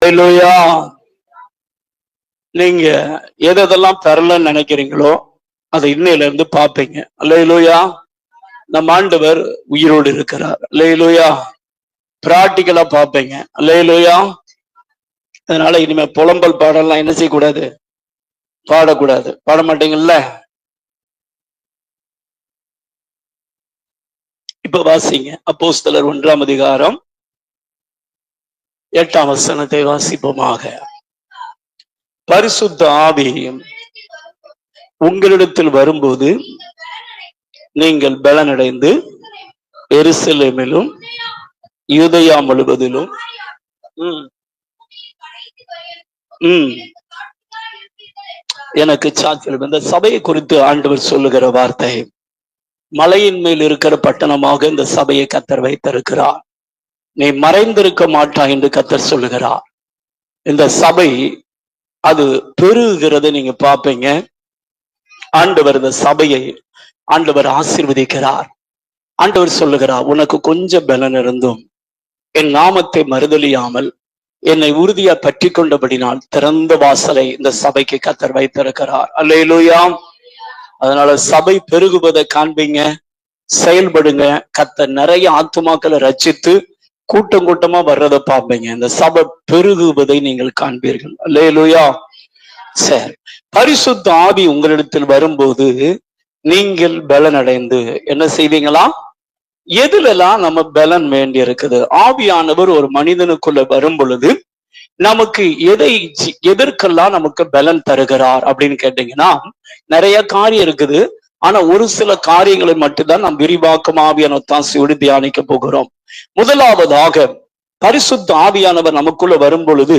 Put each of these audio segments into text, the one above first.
அல்லேலூயா. நீங்க எதெல்லாம் பெறலன்னு நினைக்கிறீங்களோ அதை இன்னையில இருந்து பார்ப்பீங்க. அல்லேலூயா. நம் ஆண்டவர் உயிரோடு இருக்கிறார். அல்லேலூயா. பிராக்டிக்கலா பார்ப்பீங்க. அல்லேலூயா. அதனால இனிமே புலம்பல் பாடலாம் என்ன செய்யக்கூடாது, பாடக்கூடாது. பாட மாட்டீங்கல்ல? இப்ப வாசிங்க அப்போஸ்தலர் 1ஆம் அதிகாரம் 8ஆம் வசனத்தை வாசிப்போமாக. பரிசுத்த ஆவி உங்களிடத்தில் வரும்போது நீங்கள் பலனடைந்து எருசலேமிலும் யூதேயா முழுவதிலும் எனக்கு சாட்சி. இந்த சபையை குறித்து ஆண்டவர் சொல்லுகிற வார்த்தை, மலையின் மேல் இருக்கிற பட்டணமாக இந்த சபையை கர்த்தர் வைத்திருக்கிறார். நீ மறைந்திருக்க மாட்டாய் என்று கர்த்தர் சொல்லுகிறார். இந்த சபை அது பெருகிறதை நீங்க பார்ப்பீங்க. ஆண்டவர் இந்த சபையை ஆண்டவர் ஆசீர்வதிக்கிறார். ஆண்டவர் சொல்லுகிறார், உனக்கு கொஞ்சம் பலன் இருந்தும் என் நாமத்தை மறுதலியாமல் என்னை உறுதியா பற்றி கொண்டபடினால் திறந்த வாசலை இந்த சபைக்கு கர்த்தர் வைத்திருக்கிறார். அல்லேலூயா. அதனால சபை பெருகுவதை காண்பீங்க, செயல்படுங்க. கர்த்தர் நிறைய ஆத்துமாக்களை ரட்சித்து கூட்டம் கூட்டமா வர்றதை பார்ப்பீங்க. இந்த சபை பெருகுவதை நீங்கள் காண்பீர்கள். அல்லேலூயா. சரி, பரிசுத்த ஆவி உங்களிடத்தில் வரும்போது நீங்கள் பலன் அடைந்து என்ன செய்வீங்களா? எதுலெல்லாம் நம்ம பலன் வேண்டி இருக்குது? ஆவியானவர் ஒரு மனிதனுக்குள்ள வரும் பொழுது நமக்கு எதற்கெல்லாம் நமக்கு பலன் தருகிறார் அப்படின்னு கேட்டீங்கன்னா, நிறைய காரியம் இருக்குது. ஆனா ஒரு சில காரியங்களை மட்டும்தான் நாம் விரிவாக்கம் ஆவியானவர் தியானிக்க போகிறோம். முதலாவதாக பரிசுத்த ஆவியானவர் நமக்குள்ள வரும் பொழுது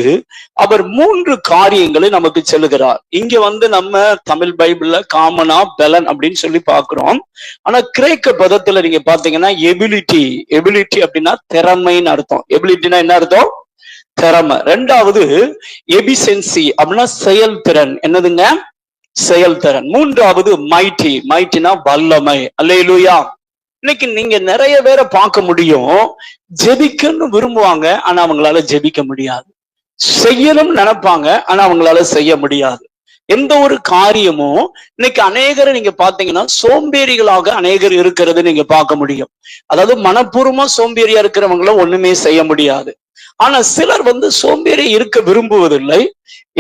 அவர் 3 காரியங்களை நமக்கு சொல்லுகிறார். இங்க நம்ம தமிழ் பைபிள்ல காமனா பலன் அப்படின்னு சொல்லி பாக்குறோம். ஆனா கிரேக்க பதத்துல நீங்க பாத்தீங்கன்னா எபிலிட்டி அப்படின்னா திறமைன்னு அர்த்தம். எபிலிட்டினா என்ன அர்த்தம்? திறமை. 2வது எபிசென்சி அப்படின்னா செயல்திறன். என்னதுங்க? செயல்திறன். 3வது மைட்டினா வல்லமை. அல்லேலூயா. இன்னைக்கு நீங்க நிறைய பேரை பார்க்க முடியும், ஜெபிக்கணும்னு விரும்புவாங்க, ஆனா அவங்களால ஜெபிக்க முடியாது. செய்யணும்னு நினைப்பாங்க, ஆனா அவங்களால செய்ய முடியாது. எந்த ஒரு காரியமும் இன்னைக்கு அநேகரை நீங்க பாத்தீங்கன்னா சோம்பேறிகளாக அநேகர் இருக்கிறது நீங்க பார்க்க முடியும். அதாவது மனப்பூர்வமா சோம்பேறியா இருக்கிறவங்கள ஒண்ணுமே செய்ய முடியாது. ஆனா சிலர் சோம்பேறி இருக்க விரும்புவதில்லை.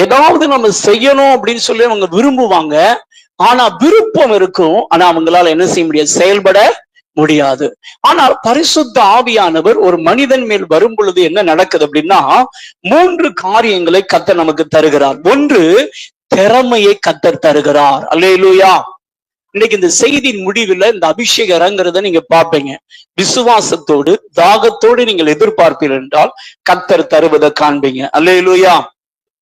ஏதாவது நம்ம செய்யணும் அப்படின்னு சொல்லி அவங்க விரும்புவாங்க. ஆனா விருப்பம் இருக்கும், ஆனா அவங்களால என்ன செய்ய முடியாது, செயல்பட முடியாது. ஆனால் பரிசுத்த ஆவியானவர் ஒரு மனிதன் மேல் வரும் பொழுது என்ன நடக்குது அப்படின்னா, 3 காரியங்களை கர்த்தர் நமக்கு தருகிறார். 1, திறமையை கர்த்தர் தருகிறார். அல்லேலூயா. இன்னைக்கு இந்த செய்தியின் முடிவில் இந்த அபிஷேகம் இறங்குறத நீங்க பார்ப்பீங்க. விசுவாசத்தோடு தாகத்தோடு நீங்கள் எதிர்பார்ப்பீர்கள் என்றால் கர்த்தர் தருவதை காண்பீங்க. அல்லேலூயா.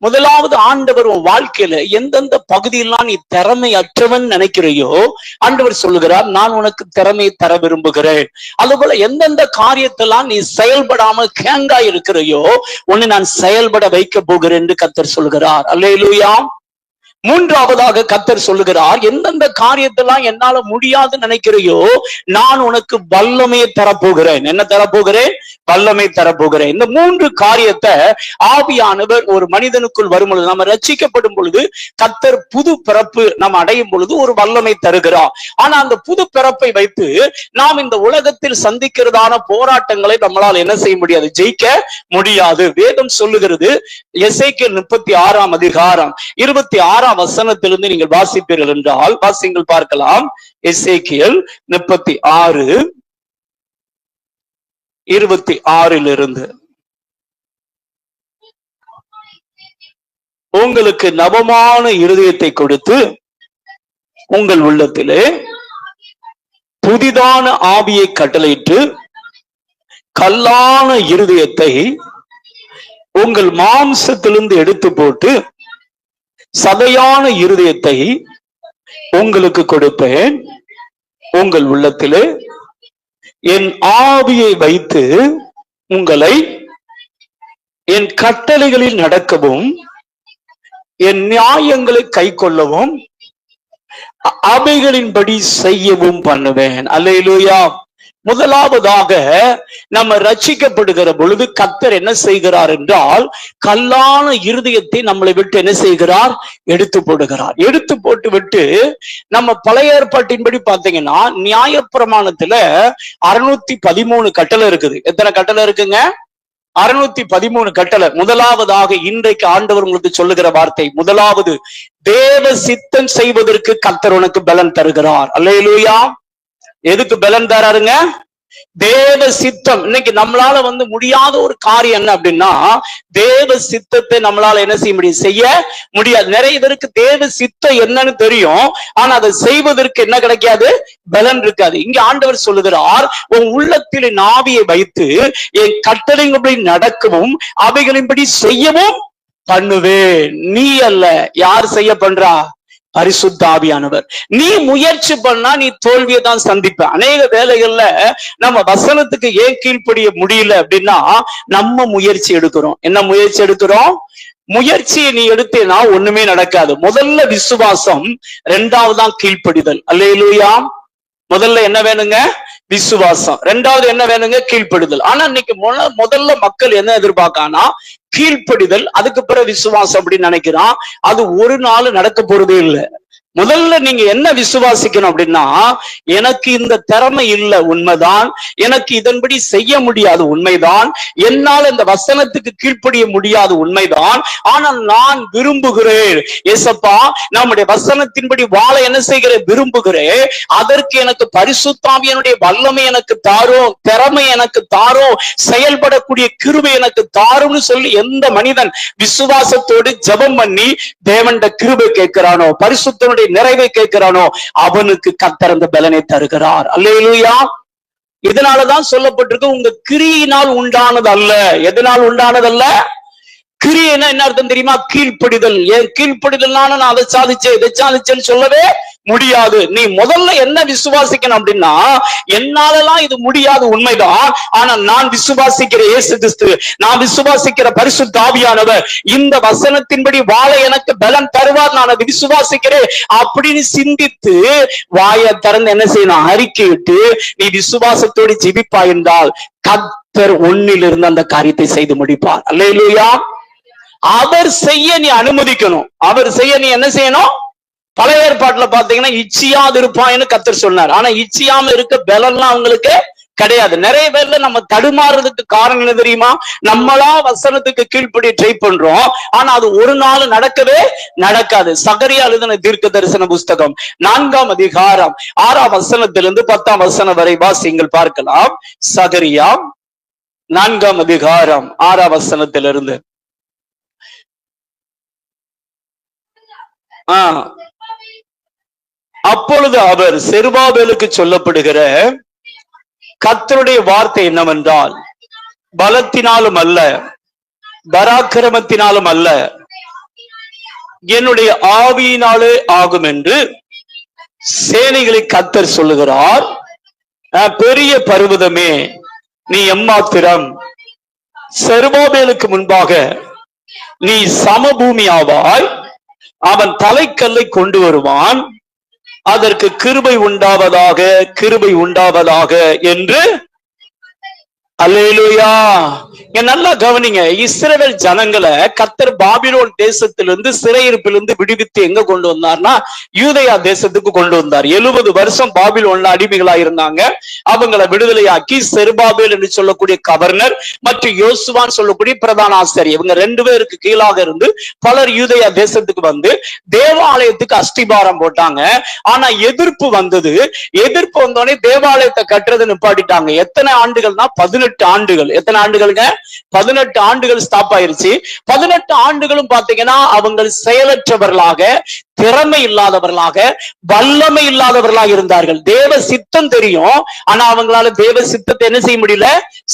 முதலாவது, ஆண்டவர் உன் வாழ்க்கையில எந்தெந்த பகுதியெல்லாம் நீ திறமை அற்றவன் நினைக்கிறையோ ஆண்டவர் சொல்லுகிறார், நான் உனக்கு திறமையை தர விரும்புகிறேன். அதுபோல எந்தெந்த காரியத்தெல்லாம் நீ செயல்படாமல் கேங்காய் இருக்கிறையோ உன்னை நான் செயல்பட வைக்க போகிறேன் என்று கர்த்தர் சொல்லுகிறார். அல்லேலூயா. 3வதாக கர்த்தர் சொல்லுகிறார், எந்தெந்த காரியத்தெல்லாம் என்னால முடியாதுன்னு நினைக்கிறையோ நான் உனக்கு வல்லமையை தரப்போகிறேன். என்ன தரப்போகிறேன்? வல்லமை தரப்போகிறேன். இந்த 3 காரியத்தை ஆவியானவர் ஒரு மனிதனுக்குள் வரும் பொழுது, நம்ம ரட்சிக்கப்படும் பொழுது கர்த்தர் புது பிறப்பு நாம் அடையும் பொழுது ஒரு வல்லமை தருகிறார். ஆனா அந்த புது பிறப்பை வைத்து நாம் இந்த உலகத்தில் சந்திக்கிறதான போராட்டங்களை நம்மளால் என்ன செய்ய முடியாது, ஜெயிக்க முடியாது. வேதம் சொல்லுகிறது, எசேக்கியேல் 36ஆம் அதிகாரம் 26ஆம் வசனத்திலிருந்து நீங்கள் வாசிப்பீர்கள் என்றால் வாசிங்கள் பார்க்கலாம். எசேக்கியேல் 36:26 உங்களுக்கு நவமான இருதயத்தை கொடுத்து உங்கள் உள்ளத்திலே புதிதான ஆவியை கட்டளையிட்டு கல்லான இருதயத்தை உங்கள் மாம்சத்திலிருந்து எடுத்து போட்டு சதையான இருதயத்தை உங்களுக்கு கொடுப்பேன். உங்கள் உள்ளத்திலே என் ஆவியை வைத்து உங்களை என் கட்டளைகளில் நடக்கவும் என் நியாயங்களை கை கொள்ளவும் அவைகளின்படி செய்யவும் பண்ணுவேன். அல்லேலூயா. முதலாவதாக நம்ம ரட்சிக்கப்படுகிற பொழுது கர்த்தர் என்ன செய்கிறார் என்றால், கல்லான இருதயத்தை நம்மளை விட்டு என்ன செய்கிறார்? எடுத்து போடுகிறார். எடுத்து போட்டு விட்டு, நம்ம பழைய ஏற்பாட்டின்படி பாத்தீங்கன்னா நியாயப்பிரமாணத்துல 613 கட்டளை இருக்குது. எத்தனை கட்டளை இருக்குங்க? 613 கட்டளை. முதலாவதாக இன்றைக்கு ஆண்டவர் உங்களுக்கு சொல்லுகிற வார்த்தை, முதலாவது தேவ சித்தம் செய்வதற்கு கர்த்தர் உனக்கு பலன் தருகிறார். அல்லேலூயா. எதுக்கு பலன் தராருங்க? தேவ சித்தம். இன்னைக்கு நம்மளால முடியாத ஒரு காரியம் என்ன அப்படின்னா, தேவ சித்தத்தை நம்மளால என்ன செய்ய முடியும்? செய்ய முடியாது. நிறைய பேருக்கு தேவ சித்தம் என்னன்னு தெரியும், ஆனா அதை செய்வதற்கு என்ன கிடைக்காது? பலன் இருக்காது. இங்க ஆண்டவர் சொல்லுகிறார், உன் உள்ளத்தில் என் ஆவியை வைத்து என் கட்டளையின்படி நடக்கவும் அவைகளின்படி செய்யவும் பண்ணுவேன். நீ அல்ல, யார் செய்ய பண்றா? பரிசுத்த ஆவியானவர். நீ முயற்சி பண்ணா நீ தோல்வியை தான் சந்திப்ப. அநேக வேலைகள்ல நம்ம வசனத்துக்கு ஏன் கீழ்ப்படிய முடியல அப்படின்னா, நம்ம முயற்சி எடுக்கிறோம். என்ன முயற்சி எடுக்கிறோம்? முயற்சியை நீ எடுத்தேன்னா ஒண்ணுமே நடக்காது. முதல்ல விசுவாசம், இரண்டாவதுதான் கீழ்ப்படிதல். அல்லேலூயா. முதல்ல என்ன வேணுங்க? விசுவாசம். ரெண்டாவது என்ன வேணுங்க? கீழ்ப்படிதல். ஆனா இன்னைக்கு முதல்ல மக்கள் என்ன எதிர்பார்க்கானா, கீழ்ப்படிதல், அதுக்கு பிறகு விசுவாசம் அப்படின்னு நினைக்கிறான். அது ஒரு நாள் நடக்க போறதே இல்லை. முதல்ல நீங்க என்ன விசுவாசிக்கணும் அப்படின்னா, எனக்கு இந்த திறமை இல்லை, உண்மைதான். எனக்கு இதன்படி செய்ய முடியாது, உண்மைதான். என்னால் இந்த வசனத்துக்கு கீழ்ப்படிய முடியாது, உண்மைதான். ஆனால் நான் விரும்புகிறேன் ஏசப்பா, நம்முடைய வசனத்தின்படி வாழ என்ன செய்கிறேன்? விரும்புகிறேன். அதற்கு எனக்கு பரிசுத்த ஆவியினுடைய வல்லமை எனக்கு தாரும், திறமை எனக்கு தாரும், செயல்படக்கூடிய கிருபை எனக்கு தாரும்னு சொல்லி எந்த மனிதன் விசுவாசத்தோடு ஜெபம் பண்ணி தேவனுடைய கிருபை கேட்கிறானோ, பரிசுத்தனுடைய நிறைவை கேட்கிறானோ, அவனுக்கு கர்த்தர் அந்த பலனை தருகிறார். அல்லேலூயா. இதனாலதான் சொல்லப்பட்டிருக்கு, உங்க கிரியினால் உண்டானது அல்ல. எதனால் உண்டானதல்ல? கிரியைனா என்ன அர்த்தம் தெரியுமா? கீழ்ப்படிதல். ஏன் கீழ்ப்படிதல்னால நான் அதை சாதிச்சேன் இதை சாதிச்சேன்னு சொல்லவே முடியாது. நீ முதல்ல என்ன விசுவாசிக்கணும் அப்படின்னா, என்னாலலாம் இது முடியாது, உண்மைதான். ஆனா நான் விசுவாசிக்கிற இயேசு கிறிஸ்து, நான் விசுவாசிக்கிற பரிசுத்த ஆவியானவர் இந்த வசனத்தின்படி வாழ எனக்கு பலன் தருவார், நான் அதை விசுவாசிக்கிறேன் அப்படின்னு சிந்தித்து வாயை திறந்து என்ன செய்யணும்? அறிக்கையிட்டு நீ விசுவாசத்தோடு ஜெபிப்பாய் என்றால் கர்த்தர் உன்னிலிருந்து அந்த காரியத்தை செய்து முடிப்பார். அல்லேலூயா. அவர் செய்ய நீ அனுமதிக்கணும். அவர் செய்ய நீ என்ன செய்யணும்? பழைய ஏற்பாட்டுல பாத்தீங்கன்னா இச்சியாது இருப்பான்னு கர்த்தர் சொன்னார். ஆனா இச்சியாம இருக்க பலன்லாம் அவங்களுக்கு கிடையாது. நிறைய பேர்ல நம்ம தடுமாறுறதுக்கு காரணம் என்ன தெரியுமா? நம்மளா வசனத்துக்கு கீழ்ப்படி ட்ரை பண்றோம், ஆனா அது ஒரு நாள் நடக்கவே நடக்காது. சகரியா எழுதின தீர்க்க தரிசன புஸ்தகம் 4ஆம் அதிகாரம் 6ஆம் வசனத்திலிருந்து 10ஆம் வசனம் வரை வாசிங்கள், பார்க்கலாம். சகரியா 4ஆம் அதிகாரம் 6ஆம் வசனத்திலிருந்து. அப்பொழுது அவர் செருபாபேலுக்கு சொல்லப்படுகிற கர்த்தருடைய வார்த்தை என்னவென்றால், பலத்தினாலும் அல்ல, பராக்கிரமத்தினாலும் அல்ல, என்னுடைய ஆவியினாலே ஆகும் என்று சேனைகளை கர்த்தர் சொல்லுகிறார். பெரிய பர்வதமே நீ எம்மாத்திரம், செருபாபேலுக்கு முன்பாக நீ சமபூமி ஆவாய். அவன் தலைக்கல்லை கொண்டு வருவான், அதற்கு கிருபை உண்டாவதாக, கிருபை உண்டாவதாக என்று. அல்லேலூயா. நல்லா கவனிங்க. இஸ்ரவேல் ஜனங்களை கர்த்தர் பாபிலோன் தேசத்திலிருந்து, சிறையிருப்பிலிருந்து விடுவித்து எங்க கொண்டு வந்தார்னா யூதேயா தேசத்துக்கு கொண்டு வந்தார். 70 வருஷம் பாபிலோன்ல அடிமைகளா இருந்தாங்க. அவங்களை விடுதலையாக்கி செருபாபேல் என்று சொல்லக்கூடிய கவர்னர் மற்றும் யோசுவான்னு சொல்லக்கூடிய பிரதான ஆசிரியர், இவங்க 2 பேருக்கு கீழாக இருந்து பலர் யூதேயா தேசத்துக்கு வந்து தேவாலயத்துக்கு அஸ்திபாரம் போட்டாங்க. ஆனா எதிர்ப்பு வந்தது. எதிர்ப்பு வந்தோடனே தேவாலயத்தை கட்டுறது நிப்பாட்டிட்டாங்க. எத்தனை ஆண்டுகள்னா 18 ஆண்டுகள். எத்தனை ஆண்டுகளுங்க? 18 ஆண்டுகள் ஸ்டாப் ஆயிருச்சு. 18 ஆண்டுகளும் பாத்தீங்கன்னா அவங்க செயலற்றவர்களாக, திறமை இல்லாதவர்களாக, வல்லமை இல்லாதவர்களாக இருந்தார்கள். தேவ சித்தம் தெரியும், ஆனா அவங்களால தேவ சித்தத்தை என்ன செய்ய முடியல?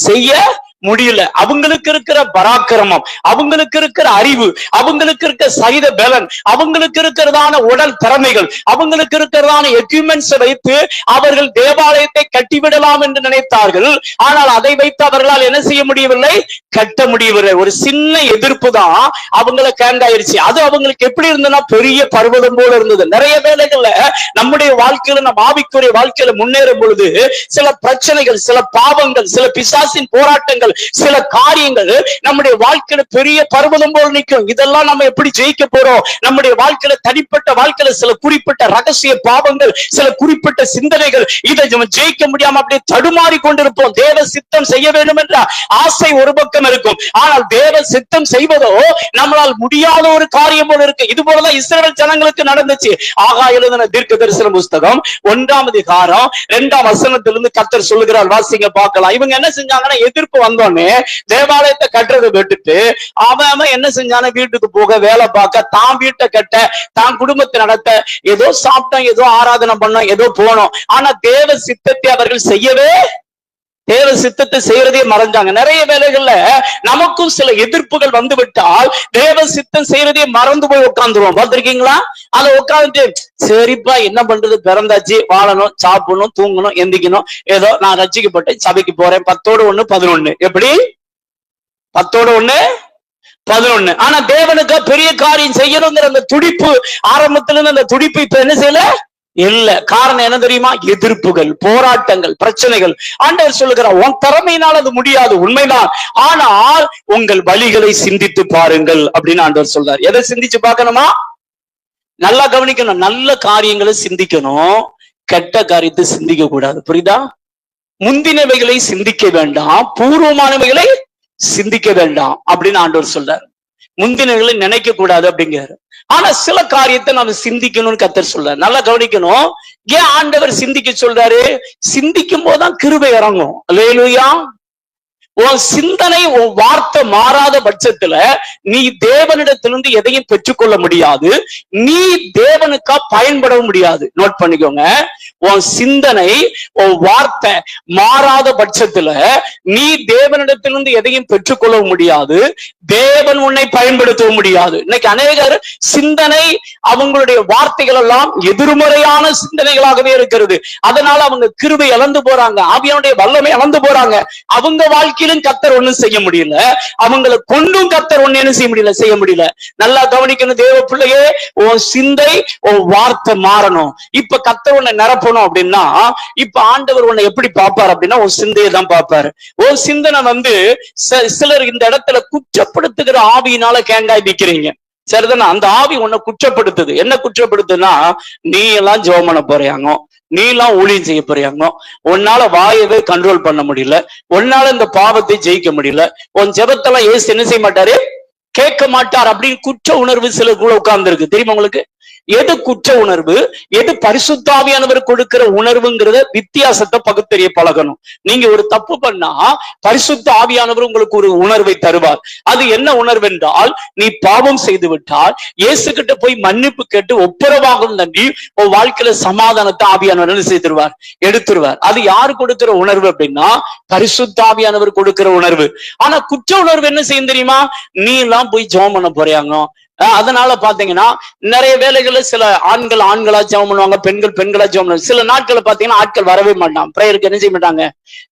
செய்ய முடியல. அவங்களுக்கு இருக்கிற பராக்கிரமம், அவங்களுக்கு இருக்கிற அறிவு, அவங்களுக்கு இருக்கிற சரீர பலன், அவங்களுக்கு இருக்கிறதான உடல் திறமைகள், அவங்களுக்கு இருக்கிறதான எக்யூப்மெண்ட்ஸ் வைத்து அவர்கள் தேவாலயத்தை கட்டிவிடலாம் என்று நினைத்தார்கள். ஆனால் அதை வைத்து அவர்களால் என்ன செய்ய முடியவில்லை, கட்ட முடியவில்லை. ஒரு சின்ன எதிர்ப்பு தான் அவங்களை கேண்டாயிருச்சு. அது அவங்களுக்கு எப்படி இருந்ததுன்னா பெரிய பர்வதம் போல இருந்தது. நிறைய வேளைகள்ல நம்முடைய வாழ்க்கையில, நம்ம ஆவிக்குரிய வாழ்க்கையில முன்னேறும் பொழுது சில பிரச்சனைகள், சில பாவங்கள், சில பிசாசின் போராட்டங்கள், சில காரியங்கள் நம்முடைய வாழ்க்கையில பெரிய பர்வதம் போல் நிற்கும். இதெல்லாம் நம்ம எப்படி ஜெயிக்க போறோம்? நம்முடைய வாழ்க்கையில, தனிப்பட்ட வாழ்க்கையில சில குறிப்பிட்ட ரகசிய பாவங்கள், சில குறிப்பிட்ட சிந்தனைகள், இதை நம்ம ஜெயிக்க முடியாம அப்படியே தடுமாறி கொண்டிருப்போம். தேவ சித்தம் செய்ய வேண்டும் என்ற ஆசை ஒரு பக்கம் இருக்கும், ஆனால் தேவ சித்தம் செய்வதோ நம்மளால் முடியாத ஒரு காரியம் போல இருக்கு. இது போலதான் இஸ்ரவேல் ஜனங்களுக்கு நடந்துச்சு. ஆகா எழுதின தீர்க்க தரிசன புஸ்தகம் 1ஆம் அதிகாரம் 2ஆம் வசனத்திலிருந்து கர்த்தர் சொல்லுகிறார். வாசிங்க பார்க்கலாம். இவங்க என்ன செஞ்சாங்கன்னா, எதிர்ப்பு வந்தோடனே தேவாலயத்தை கட்டுறதை விட்டுட்டு அவன் என்ன செஞ்சான, வீட்டுக்கு போக, வேலை பார்க்க, தான் வீட்டை கட்ட, தான் குடும்பத்தை நடத்த, ஏதோ சாப்பிட்டோம், ஏதோ ஆராதனை பண்ணோம், ஏதோ போனோம். ஆனா தேவ சித்தத்தை அவர்கள் செய்யவே, தேவ சித்தத்தை செய்யறதே மறந்தாங்க. நிறைய வேலைகள்ல நமக்கும் சில எதிர்ப்புகள் வந்து விட்டால் தேவ சித்தம் செய்யறதே மறந்து போய் உட்காந்துருவோம். பார்த்திருக்கீங்களா? அதை உட்காந்துட்டு சரிப்பா என்ன பண்றது, பிறந்தாச்சு, வாழணும், சாப்பிடணும், தூங்கணும், எந்திக்கணும், ஏதோ நான் ரட்சிக்கப்பட்டேன், சபைக்கு போறேன், 10ஓடு 1 11. எப்படி 10ஓடு 1 11? ஆனா தேவனுக்கு பெரிய காரியம் செய்யணுங்கிற அந்த துடிப்பு, ஆரம்பத்துல இருந்து அந்த துடிப்பு இப்ப என்ன செய்யல இல்ல. காரணம் என்ன தெரியுமா? எதிர்ப்புகள், போராட்டங்கள், பிரச்சனைகள். ஆண்டவர் சொல்லுகிறார், உன் திறமையினால் அது முடியாது, உண்மைதான். ஆனால் உங்கள் வழிகளை சிந்தித்து பாருங்கள் அப்படின்னு ஆண்டவர் சொல்றார். எதை சிந்திச்சு பார்க்கணுமா? நல்லா கவனிக்கணும். நல்ல காரியங்களை சிந்திக்கணும், கெட்ட காரியத்தை சிந்திக்க கூடாது. புரியுதா? முந்தினவைகளை சிந்திக்க வேண்டாம், பூர்வமானவைகளை சிந்திக்க வேண்டாம் அப்படின்னு ஆண்டவர் சொல்றார். முந்தினவைகளை நினைக்க கூடாது அப்படிங்கிறாரு. ஆனா சில காரியத்தை நம்ம சிந்திக்கணும்னு கர்த்தர் சொல்றாரு. நல்லா கவனிக்கணும். ஏன் ஆண்டவர் சிந்திக்க சொல்றாரு? சிந்திக்கும் போதுதான் கிருபை இறங்கும். அல்லேலூயா. உன் சிந்தனை, உன் வார்த்தை மாறாத பட்சத்துல நீ தேவனிடத்திலிருந்து எதையும் பெற்றுக்கொள்ள முடியாது, நீ தேவனுக்கா பயன்படவும் முடியாது. நோட் பண்ணிக்கோங்க. உன் சிந்தனை, உன் வார்த்தை மாறாத பட்சத்துல நீ தேவனிடத்திலிருந்து எதையும் பெற்றுக்கொள்ள முடியாது, தேவன் உன்னை பயன்படுத்தவும் முடியாது. இன்னைக்கு அநேகர் சிந்தனை, அவங்களுடைய வார்த்தைகள் எல்லாம் எதிர்மறையான சிந்தனைகளாகவே இருக்கிறது. அதனால அவங்க கிருபை இழந்து போறாங்க, ஆவியானுடைய வல்லமை இழந்து போறாங்க. அவங்க வாழ்க்கையிலும் கர்த்தர் ஒண்ணும் செய்ய முடியல, அவங்களை கொண்டும் கர்த்தர் ஒண்ணு என்ன செய்ய முடியல. நல்லா கவனிக்கணும் தேவ பிள்ளையே, உன் சிந்தை, உன் வார்த்தை மாறணும். இப்ப கர்த்தர் உன்னை நிரப்பணும் அப்படின்னா, இப்ப ஆண்டவர் உன்னை எப்படி பார்ப்பார் அப்படின்னா, உன் சிந்தையை தான் பார்ப்பாரு. உன் சிந்தனை வந்து சிலர் இந்த இடத்துல குற்றப்படுத்துகிற ஆவியினால கேங்காய் நிக்கிறீங்க. சரிதானா? அந்த ஆவி உன்னை குற்றப்படுத்துது. என்ன குற்றப்படுத்துன்னா, நீ எல்லாம் ஜெபம் பண்ண போறியாங்க, நீ எல்லாம் ஊழியம் செய்ய போறியாங்க, உன்னால வாயவே கண்ட்ரோல் பண்ண முடியல, உன்னால இந்த பாவத்தை ஜெயிக்க முடியல, உன் ஜெபத்தெல்லாம் ஏசு என்ன செய்ய மாட்டாரு, கேட்க மாட்டார் அப்படின்னு குற்ற உணர்வு சிலருக்குள்ள உட்கார்ந்து இருக்கு. தெரியுமா உங்களுக்கு? எது குற்ற உணர்வு, எது பரிசுத்த ஆவியானவர் கொடுக்கிற உணர்வுங்கிறத வித்தியாசத்தை பகுத்தறிய பழகணும். நீங்க ஒரு தப்பு பண்ணா பரிசுத்த ஆவியானவர் உங்களுக்கு ஒரு உணர்வை தருவார். அது என்ன உணர்வு என்றால், நீ பாவம் செய்து விட்டால் இயேசு கிட்ட போய் மன்னிப்பு கேட்டு ஒப்புரவாகும் தண்டி உன் வாழ்க்கையில சமாதானத்தை ஆவியானவர் செய்திருவார், எடுத்துருவார். அது யாரு கொடுக்கிற உணர்வு அப்படின்னா, பரிசுத்த ஆவியானவர் கொடுக்கிற உணர்வு. ஆனா குற்ற உணர்வு என்ன செய்யும் தெரியுமா? நீ எல்லாம் போய் ஜெபம் பண்ண போறியாங்க. அதனால பாத்தீங்கன்னா நிறைய வேலைகள்ல சில ஆண்களா ஜெபம் பண்ணுவாங்க, பெண்களா ஜெபம் பண்ணுவாங்க. சில நாட்களை பாத்தீங்கன்னா ஆட்கள் வரவே மாட்டாங்க, பிரேயருக்கு என்ன செய்ய மாட்டாங்க.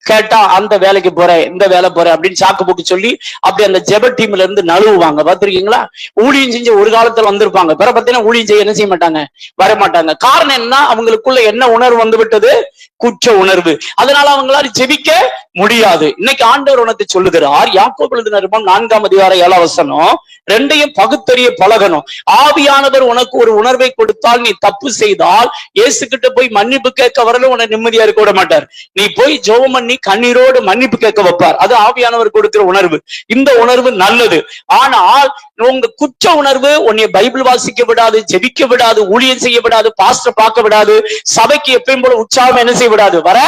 கேட்டா அந்த வேலைக்கு போறேன், இந்த வேலை போறேன் அப்படின்னு சாக்கு போக்கு சொல்லி அப்படி அந்த ஜெப டீம்ல இருந்து நழுவுவாங்க. பாத்திருக்கீங்களா? ஊழியம் செஞ்ச ஒரு காலத்துல வந்திருப்பாங்க, பிற பாத்தீங்கன்னா ஊழியம் செய்ய என்ன செய்ய மாட்டாங்க, வர மாட்டாங்க. காரணம் என்ன? அவங்களுக்குள்ள என்ன உணர்வு வந்து விட்டது? குற்ற உணர்வு. அதனால அவங்களால ஜெபிக்க முடியாது. இன்னைக்கு ஆண்டவர் உனக்கு சொல்லுகிறார், யாக்கோபு எழுதின நிருபம் 4ஆம் அதிகாரம் 7ஆம் வசனம், ரெண்டையும் பகுத்தறிய பழகணும். ஆவியானவர் உனக்கு ஒரு உணர்வை கொடுத்தால், நீ தப்பு செய்தால் இயேசு கிட்ட போய் மன்னிப்பு கேட்க வரல, உன்னை நிம்மதியா இருக்க விட மாட்டார். நீ போய் ஜெபம் பண்ணி கண்ணீரோடு மன்னிப்பு கேட்க வைப்பார். அது ஆவியானவர் கொடுக்கிற உணர்வு. இந்த உணர்வு நல்லது. ஆனால் உங்க குற்ற உணர்வு உன்னை பைபிள் வாசிக்க விடாது, ஜெபிக்க விடாது, ஊழியம் செய்ய விடாது, பாஸ்டர் பார்க்க விடாது, சபைக்கு எப்பயும் போல உற்சாகம் என்ன செய்ய விடாது, வர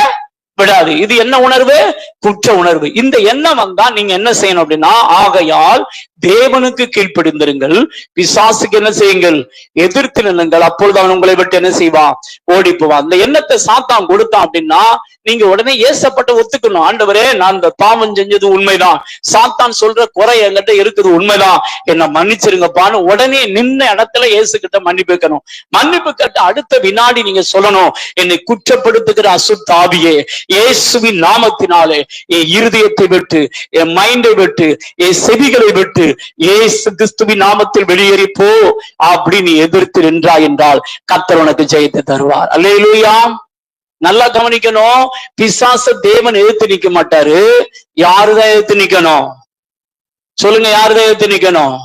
விடாது. இது என்ன உணர்வு? குற்ற உணர்வு. இந்த எண்ணம் வந்தா நீங்க என்ன செய்யணும் அப்படின்னா, ஆகையால் தேவனுக்கு கீழ்ப்படிந்திருங்கள், பிசாசுக்கு என்ன செய்யுங்கள்? எதிர்த்து நின்னுங்கள், அப்பொழுது அவன் உங்களை விட்டு என்ன செய்வான்? ஓடி போவான். அந்த எண்ணத்தை சாத்தான் கொடுத்தான் அப்படின்னா நீங்க உடனே ஏசப்பட்ட ஒத்துக்கணும். ஆண்டவரே, நான் இந்த பாவம் செஞ்சது உண்மைதான், சாத்தான் சொல்ற குறை என்கிட்ட இருக்குது உண்மைதான், என்ன மன்னிச்சிருங்கப்பான்னு உடனே நின்ன இடத்துல இயேசு கிட்ட மன்னிப்பு கேட்கணும். மன்னிப்பு கேட்ட அடுத்த வினாடி நீங்க சொல்லணும், என்னை குற்றப்படுத்துகிற அசுத்த ஆவியே, இயேசுவின் நாமத்தினாலே என் இருதயத்தை விட்டு, என் மைண்டை விட்டு, என் செவிகளை விட்டு இயேசு கிறிஸ்துவின் நாமத்தில் வெளியேறி போ அப்படின்னு எதிர்த்து நின்றாய் என்றால் கர்த்தர் உனக்கு ஜெயத்தை தருவார். அல்லேலூயா. நல்லா கவனிக்கணும், பிசாச தேவன் எதிர்த்து நிக்க மாட்டாரு. யாருதான் எதிர்த்து நிக்கணும்? சொல்லுங்க, யாருதான் எதிர்த்து நிக்கணும்?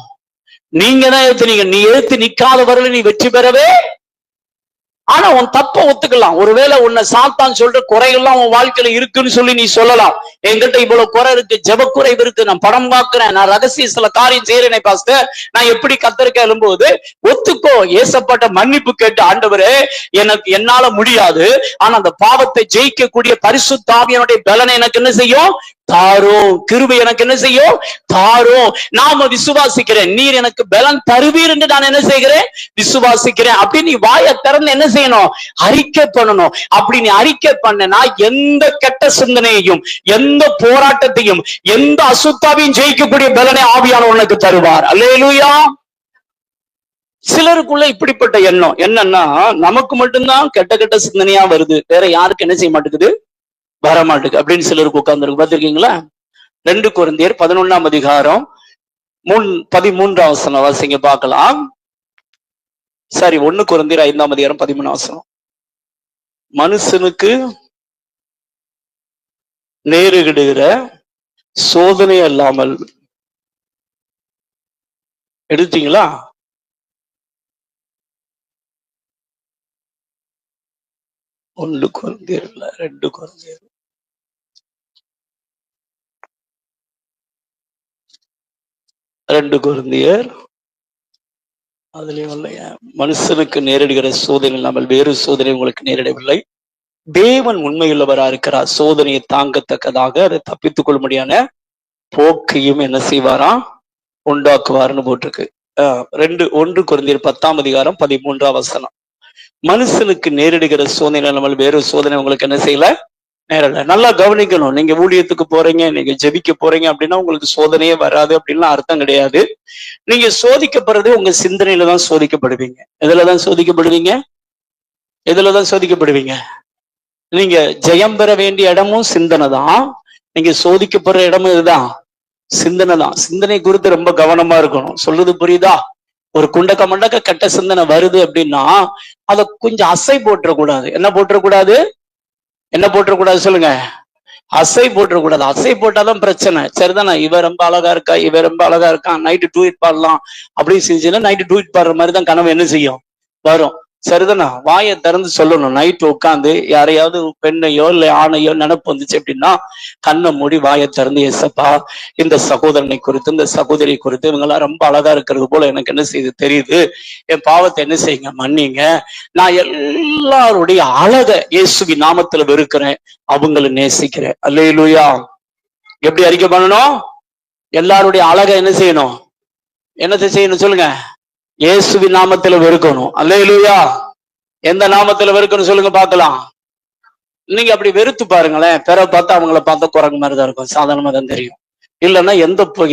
நீங்க தான் எதிர்த்து நிக்கணும். நீ எதிர்த்து நிக்காத வரல நீ வெற்றி பெறவே. ஆனா உன் தப்ப ஒத்துக்கலாம். ஒருவேளை உன்னை சாத்தான் சொல்ற குறைகள்லாம் உன் வாழ்க்கையில இருக்குன்னு சொல்லி நீ சொல்லலாம். என்கிட்ட இவ்வளவு குறை இருக்கு, ஜெபக்குறைவு இருக்கு, நான் படம் பார்க்கிறேன், நான் ரகசிய சில காரியம் செய்யறேனே பாஸ்டர், நான் எப்படி கத்தருக்கு எழும்போது ஒத்துக்கோ. ஏசப்பட்ட மன்னிப்பு கேட்டு, ஆண்டவரே எனக்கு என்னால முடியாது, ஆனா அந்த பாவத்தை ஜெயிக்கக்கூடிய பரிசுத்த ஆவியானுடைய பலனை எனக்கு என்ன செய்யும்? தாரும். கிருபை எனக்கு என்ன செய்யும்? தாரும். நாம விசுவாசிக்கிறேன், நீர் எனக்கு பலன் தருவீர் என்று நான் என்ன செய்கிறேன்? விசுவாசிக்கிறேன். அப்படி நீ வாயை திறந்து என்ன செய்யணும்? அறிக்கை பண்ணணும். அப்படி நீ அறிக்கை பண்ணனா எந்த கெட்ட சிந்தனையையும், எந்த போராட்டத்தையும், எந்த அசுத்தாவையும் ஜெயிக்கக்கூடிய பலனை ஆவியானவர் உனக்கு தருவார். அல்லேலூயா. சிலருக்குள்ள இப்படிப்பட்ட எண்ணம் என்னன்னா, நமக்கு மட்டும்தான் கெட்ட கெட்ட சிந்தனையா வருது, வேற யாருக்கு என்ன செய்ய மாட்டேங்குது? வரமாட்டுக்கு அப்படின்னு சிலருக்கு உட்கார்ந்துருக்கு. பார்த்திருக்கீங்களா? 2 கொரிந்தியர் 11ஆம் அதிகாரம் 13ஆம் வசனம் வாசிங்க பார்க்கலாம். சரி, 1 கொரிந்தியர் 5ஆம் அதிகாரம் 13ஆம் வசனம். மனுஷனுக்கு நேரிடுகிற சோதனை அல்லாமல், எடுத்தீங்களா? ஒன்று கொரிந்தியர் இல்ல, 2 கொரிந்தியர். அதுலயும் இல்லையா? மனுஷனுக்கு நேரிடுகிற சோதனை இல்லாமல் வேறு சோதனை உங்களுக்கு நேரிடவில்லை, தேவன் உண்மையுள்ளவரா இருக்கிறார், சோதனையை தாங்கத்தக்கதாக அதை தப்பித்துக் கொள்ளும்படியான போக்கையும் என்ன செய்வாராம்? உண்டாக்குவார்னு போட்டிருக்கு. 1 கொரிந்தியர் 10ஆம் அதிகாரம் 13ஆம் வசனம். மனுஷனுக்கு நேரிடுகிற சோதனை இல்லாமல் வேறு சோதனை உங்களுக்கு என்ன செய்யல? நேரல. நல்லா கவனிக்கணும். நீங்க ஊழியத்துக்கு போறீங்க, நீங்க ஜெபிக்க போறீங்க அப்படின்னா உங்களுக்கு சோதனையே வராது அப்படின்லாம் அர்த்தம் கிடையாது. நீங்க சோதிக்கப்படுறது உங்க சிந்தனையில தான் சோதிக்கப்படுவீங்க. எதுலதான் சோதிக்கப்படுவீங்க? எதுலதான் சோதிக்கப்படுவீங்க? நீங்க ஜெயம் பெற வேண்டிய இடமும் சிந்தனை தான், நீங்க சோதிக்கப்படுற இடமும் இதுதான், சிந்தனை தான். சிந்தனை குறித்து ரொம்ப கவனமா இருக்கணும். சொல்றது புரியுதா? ஒரு குண்டக்க மண்டக்க கெட்ட சிந்தனை வருது அப்படின்னா அதை கொஞ்சம் அசை போட்டுறக்கூடாது. என்ன போட்டுறக்கூடாது? என்ன போட்டுறக்கூடாது சொல்லுங்க? அசை போட்டுறக்கூடாது. அசை போட்டாதான் பிரச்சனை. சரிதானே? இவ ரொம்ப அழகா இருக்கா, இவ ரொம்ப அழகா இருக்கான், நைட்டு டூயிட் பாடலாம் அப்படின்னு செஞ்சுன்னா நைட்டு டூயிட் பாடுற மாதிரி தான் கனவு என்ன செய்யும்? வரும். சரிதானா? வாயை திறந்து சொல்லணும். நைட்டு உட்காந்து யாரையாவது பெண்ணையோ இல்லை ஆணையோ நினைப்பு வந்துச்சு அப்படின்னா கண்ணை மூடி வாயை திறந்து, ஏசப்பா, இந்த சகோதரனை குறித்து, இந்த சகோதரி குறித்து, இவங்கெல்லாம் ரொம்ப அழகா இருக்கிறது போல எனக்கு என்ன செய்யுது தெரியுது, என் பாவத்தை என்ன செய்யுங்க, மன்னிங்க, நான் எல்லாருடைய அழகை இயேசுவின் நாமத்துல வெறுக்கிறேன், அவங்களை நேசிக்கிறேன். அல்லேலூயா. எப்படி அறிக்கை பண்ணணும்? எல்லாருடைய அழகை என்ன செய்யணும்? என்னத்தை செய்யணும் சொல்லுங்க? இயேசுவின் நாமத்துல வெறுக்கணும். அல்லேலூயா. எந்த நாமத்துல வெறுக்கணும் சொல்லுங்க பார்க்கலாம். நீங்க அப்படி வெறுத்து பாருங்களேன். பிற பார்த்தா அவங்கள பார்த்தா குரங்கு மாதிரிதான் இருக்கும், சாதாரணமா தான் தெரியும். இல்லைன்னா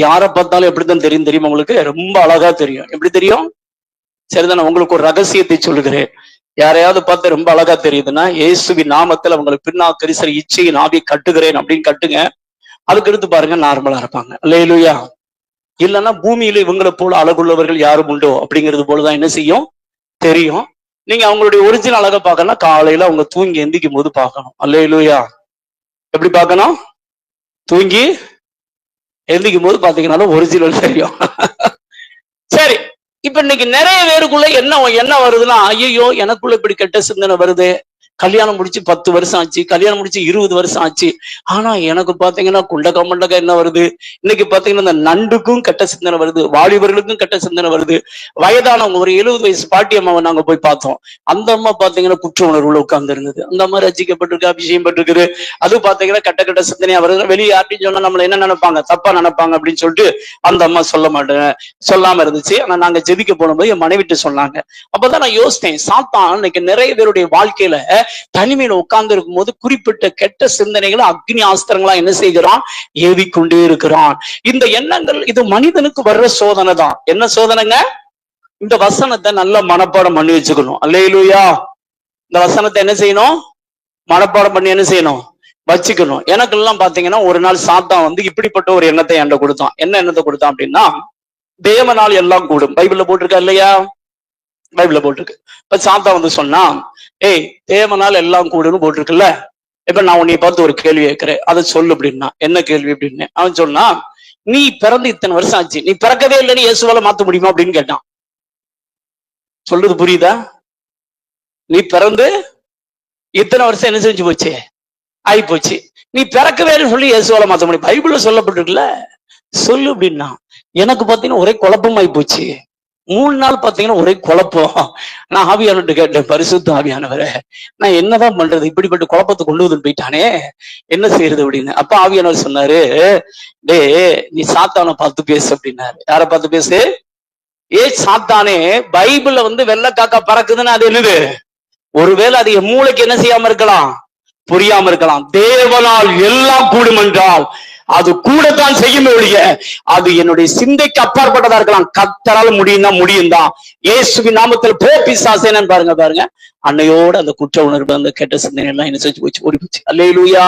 யாரை பார்த்தாலும் எப்படித்தான் தெரியும் தெரியுமா? உங்களுக்கு ரொம்ப அழகா தெரியும். எப்படி தெரியும்? சரிதானே? உங்களுக்கு ஒரு ரகசியத்தை சொல்லுகிறேன். யாரையாவது பார்த்து ரொம்ப அழகா தெரியுதுன்னா இயேசுவின் நாமத்துல அவங்களுக்கு பின்னா கரிசர இச்சையின் ஆவியை கட்டுகிறேன் அப்படின்னு கட்டுங்க. அதுக்கு எடுத்து பாருங்க, நார்மலா இருப்பாங்க. அல்லேலூயா. இல்லைன்னா பூமியில இவங்களை போல அழகுள்ளவர்கள் யாரும் உண்டோ அப்படிங்கிறது போலதான் என்ன செய்யும்? தெரியும். நீங்க அவங்களுடைய ஒரிஜினல் அழகை பார்க்கணும், காலையில அவங்க தூங்கி எந்திக்கும் போது பார்க்கணும். அல்லேலூயா. எப்படி பார்க்கணும்? தூங்கி எந்திக்கும் போது பாத்தீங்கன்னா ஒரிஜினல் தெரியும். சரி, இப்ப இன்னைக்கு நிறைய பேருக்குள்ள என்ன வருதுன்னா, ஐயோ எனக்குள்ள இப்படி கெட்ட சிந்தனை வருது, கல்யாணம் முடிச்சு 10 வருஷம் ஆச்சு, கல்யாணம் முடிச்சு 20 வருஷம் ஆச்சு. ஆனா எனக்கு பாத்தீங்கன்னா குண்டக்க மண்டக்க என்ன வருது, இன்னைக்கு பாத்தீங்கன்னா இந்த நண்டுக்கும் கெட்ட சிந்தனை வருது, வாலிபர்களுக்கும் கெட்ட சிந்தனை வருது. வயதானவங்க ஒரு 70 வயசு பாட்டி அம்மாவை நாங்க போய் பார்த்தோம். அந்த அம்மா பாத்தீங்கன்னா குற்ற உணர்வுல உட்கார்ந்து இருந்தது. அந்த அம்மா ரசிக்கப்பட்டிருக்கு, அபிஷேகம் பட்டிருக்குது. அது பாத்தீங்கன்னா கெட்ட சிந்தனையா வருது. வெளியே யார்ட்டையும் சொன்னா நம்மள என்ன நினைப்பாங்க, தப்பா நினைப்பாங்க அப்படின்னு சொல்லிட்டு அந்த அம்மா சொல்லாம இருந்துச்சு. ஆனா நாங்க ஜெபிக்க போனபோது என் மனைவிட்டு சொன்னாங்க. அப்பதான் நான் யோசித்தேன், சாத்தான் இன்னைக்கு நிறைய பேருடைய வாழ்க்கையில தனிமையில உட்கார்ந்து இருக்கும் போது குறிப்பிட்ட கெட்ட சிந்தனைகளை அக்னி ஆஸ்திரங்களா என்ன செய்கிறான், ஏவிக்கொண்டே இருக்கிறான். இந்த எண்ணங்கள் இது மனிதனுக்கு வர்ற சோதனை தான். என்ன சோதனைங்க? இந்த வசனத்தை நல்ல மனப்பாடம் பண்ணி வச்சுக்கணும். அல்லேலூயா. இந்த வசனத்தை என்ன செய்யணும், மனப்பாடம் பண்ணி என்ன செய்யணும், வச்சுக்கணும். எனக்கு எல்லாம் பாத்தீங்கன்னா ஒரு நாள் சாத்தான் வந்து இப்படிப்பட்ட ஒரு எண்ணத்தை என்கிட்ட கொடுத்தான். என்ன எண்ணத்தை கொடுத்தான் அப்படின்னா, தேவனால் எல்லாம் கூடும். பைபிள்ல போட்டிருக்கா இல்லையா? பைபிள்ல போட்டிருக்கு. இப்ப சாத்தான் வந்து சொன்னா, ஏய் தேவனால் எல்லாம் கூடுன்னு போட்டிருக்குல்ல, இப்ப நான் உன்னை பார்த்து ஒரு கேள்வி கேட்கிறேன், அதை சொல்லு அப்படின்னா. என்ன கேள்வி அப்படின்னு அவன் சொன்னா, நீ பிறந்து இத்தனை வருஷம் ஆச்சு, நீ பிறக்கவே இல்லைன்னு இயேசுவால மாத்த முடியுமா அப்படின்னு கேட்டான். சொல்றது புரியுதா? நீ பிறந்து இத்தனை வருஷம் என்ன செஞ்சு போச்சு, ஆகி போச்சு, நீ பிறக்கவே சொல்லி இயேசுவால மாத்த முடியும், பைபிள்ல சொல்லப்பட்டிருக்குல்ல, சொல்லு அப்படின்னா. எனக்கு பாத்தீங்கன்னா ஒரே குழப்பமாயி போச்சு. 3 நாள் பாத்தீங்கன்னா ஒரே குழப்பம். நான் ஆவியானவர்கிட்ட கேட்டேன், பரிசுத்த ஆவியானவரே நான் என்னதான் பண்றது, இப்படிப்பட்ட குழப்பத்தை கொண்டு வந்து போயிட்டானே, என்ன செய்யறது அப்படின்னு. அப்ப ஆவியானவர் சொன்னாரு, டே நீ சாத்தானை பார்த்து பேசு அப்படின்னாரு. யாரை பார்த்து பேசு? சாத்தானே, பைபிள்ல வந்து வெள்ளை காக்கா பறக்குதுன்னு அது என்னது, ஒருவேளை அது என் மூளைக்கு என்ன செய்யாம இருக்கலாம், புரியாம இருக்கலாம். தேவனால் எல்லாம் கூடும் என்றால் அது கூடத்தான் செய்யும் ஒழிய அது என்னுடைய சிந்தைக்கு அப்பாற்பட்டதா இருக்கலாம். கர்த்தரால முடியும்னா முடியும் தான். இயேசுவின் நாமத்தில் போ பிசாசேன்னு பாருங்க. அன்னையோட அந்த குற்ற உணர்வு, அந்த கெட்ட சிந்தனை எல்லாம் என்ன செஞ்சு போச்சு, ஓடி போச்சு. அல்லேலூயா.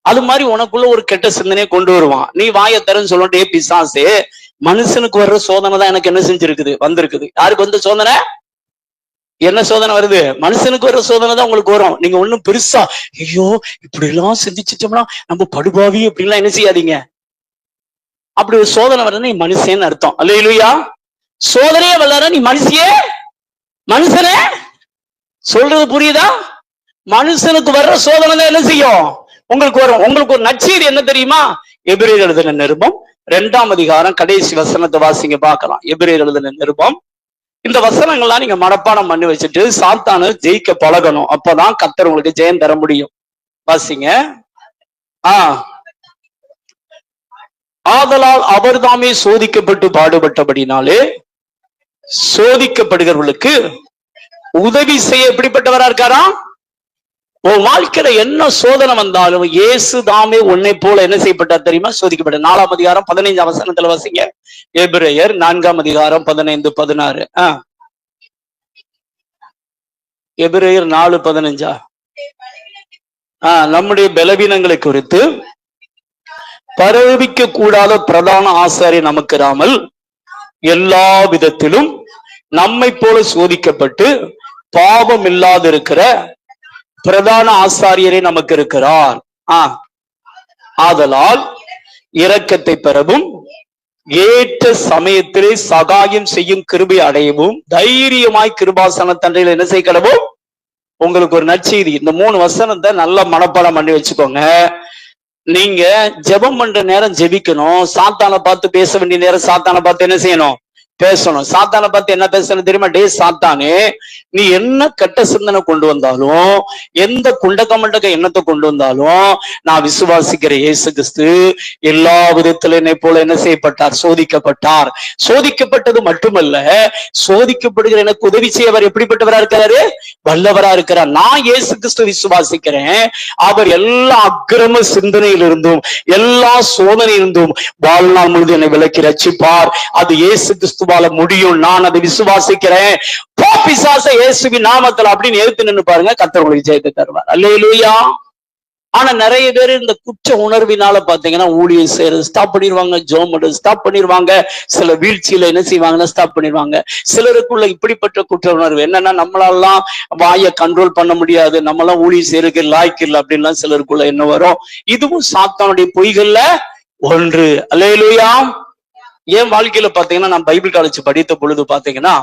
அது மாதிரி உனக்குள்ள ஒரு கெட்ட சிந்தனையை கொண்டு வருவான். நீ வாயை தரன்னு சொல்லிட்டே பிசாசே, மனுஷனுக்கு வர்ற சோதனை தான் எனக்கு என்ன செஞ்சிருக்குது, வந்திருக்குது. யாருக்கு வந்து சோதனை, என்ன சோதனை வருது? மனுஷனுக்கு வர சோதனை தான் உங்களுக்கு வரும். நீங்க ஒண்ணும் பெருசா ஐயோ இப்படி எல்லாம் சிந்திச்சிட்டோம்னா நம்ம படுபாவி அப்படின்லாம் என்ன செய்யாதீங்க. அப்படி ஒரு சோதனை வர்றது நீ மனுஷன்னு அர்த்தம். அல்லேலூயா. சோதனையே வர்ற நீ மனுஷனே சொல்றது புரியுதா? மனுஷனுக்கு வர்ற சோதனை தான் என்ன செய்யும், உங்களுக்கு வரும். உங்களுக்கு ஒரு நற்செய்தி என்ன தெரியுமா? எபிரேயர் எழுதின நிருபம் 2ஆம் அதிகாரம் கடைசி வசனத்தை வாசிங்க பார்க்கலாம். எபிரேயர் எழுதின நிருபம். இந்த வசனங்கள்லாம் நீங்க மனப்பாடம் பண்ணி வச்சுட்டு சாத்தானு ஜெயிக்க பழகணும். அப்பதான் கர்த்தர் உங்களுக்கு ஜெயம் தர முடியும். வாசிங்க. ஆதலால் அவர் தாமே சோதிக்கப்பட்டு பாடுபட்டபடினாலே சோதிக்கப்படுகிறவர்களுக்கு உதவி செய்ய எப்படிப்பட்டவரா இருக்காரா? உன் வாழ்க்கையில என்ன சோதனை வந்தாலும் இயேசு தாமே உன்னை போல என்ன செய்யப்பட்டார் தெரியுமா? சோதிக்கப்பட்ட. 4ஆம் அதிகாரம் 15ஆம் வசனத்துல வாசிங்க. எபிரேயர் 4ஆம் அதிகாரம் 15, 16. எபிரேயர் 4:15. நம்முடைய பலவீனங்களை குறித்து பரவிக்க கூடாத பிரதான ஆசாரியர் நமக்கு இராமல் எல்லா விதத்திலும் நம்மை போல சோதிக்கப்பட்டு பாவம் இல்லாதிருக்கிற பிரதான ஆசாரியரே நமக்கு இருக்கிறார். ஆதலால் இரக்கத்தை பெறவும் ஏற்ற சமயத்திலே சகாயம் செய்யும் கிருபை அடையவும் தைரியமாய் கிருபாசன தண்டையில் என்ன செய்யவும். உங்களுக்கு ஒரு நற்செய்தி, இந்த 3 வசனத்தை நல்ல மனப்பாடம் பண்ணி வச்சுக்கோங்க. நீங்க ஜெபம் பண்ற நேரம் ஜெபிக்கணும். சாத்தானை பார்த்து பேச வேண்டிய நேரம் சாத்தானை பார்த்து என்ன செய்யணும், பேசணும். சாத்தானை பார்த்து என்ன பேசணும் தெரியுமா? டே சாத்தானே, நீ என்ன கெட்ட சிந்தனை கொண்டு வந்தாலும், எந்த குண்டக்க எண்ணத்தை கொண்டு வந்தாலும், நான் விசுவாசிக்கிற இயேசு கிறிஸ்து எல்லா விதத்துல என்னை போல என்ன செய்யப்பட்டார், சோதிக்கப்பட்டார். சோதிக்கப்பட்டது மட்டுமல்ல, சோதிக்கப்படுகிற எனக்கு உதவி செய்யவர் எப்படிப்பட்டவரா இருக்கிறாரு, வல்லவரா இருக்கிறார். நான் இயேசு கிறிஸ்து விசுவாசிக்கிறேன். அவர் எல்லா அக்கிரம சிந்தனையிலிருந்தும் எல்லா சோதனையிலிருந்தும் வாழ்நாள் முழுது என்னை விலக்கி ரட்சிப்பார். அது இயேசு கிறிஸ்து முடியும். நான் அதை விசுவாசிக்கிறேன். பிசாசை இயேசுவின் நாமத்தில் அப்படின்னு எடுத்து நின்று பாருங்க, கர்த்தர் உங்களுக்கு ஜெயத்தை தருவார். அல்லேலூயா. ஆனா நிறைய பேர் இந்த குற்ற உணர்வினால பாத்தீங்கன்னா ஊழியம் செய்யறது ஸ்டாப் பண்ணிடுவாங்க, ஜெபம் பண்றது ஸ்டாப் பண்ணிடுவாங்க, சில வீழ்ச்சியில என்ன செய்வாங்கன்னா ஸ்டாப் பண்ணிடுவாங்க. சிலருக்குள்ள இப்படிப்பட்ட குற்ற உணர்வு என்னன்னா, நம்மளாலாம் வாயை கண்ட்ரோல் பண்ண முடியாது, நம்மளாம் ஊழியம் செய்யறதுக்கு லாய்க்கு இல்லை அப்படின்லாம் சிலருக்குள்ள என்ன வரும். இதுவும் சாத்தானுடைய பொய்கள்ல ஒன்று. அல்லேலூயா. என் வாழ்க்கையில பாத்தீங்கன்னா, நான் பைபிள் காலேஜ் படித்த பொழுது பாத்தீங்கன்னா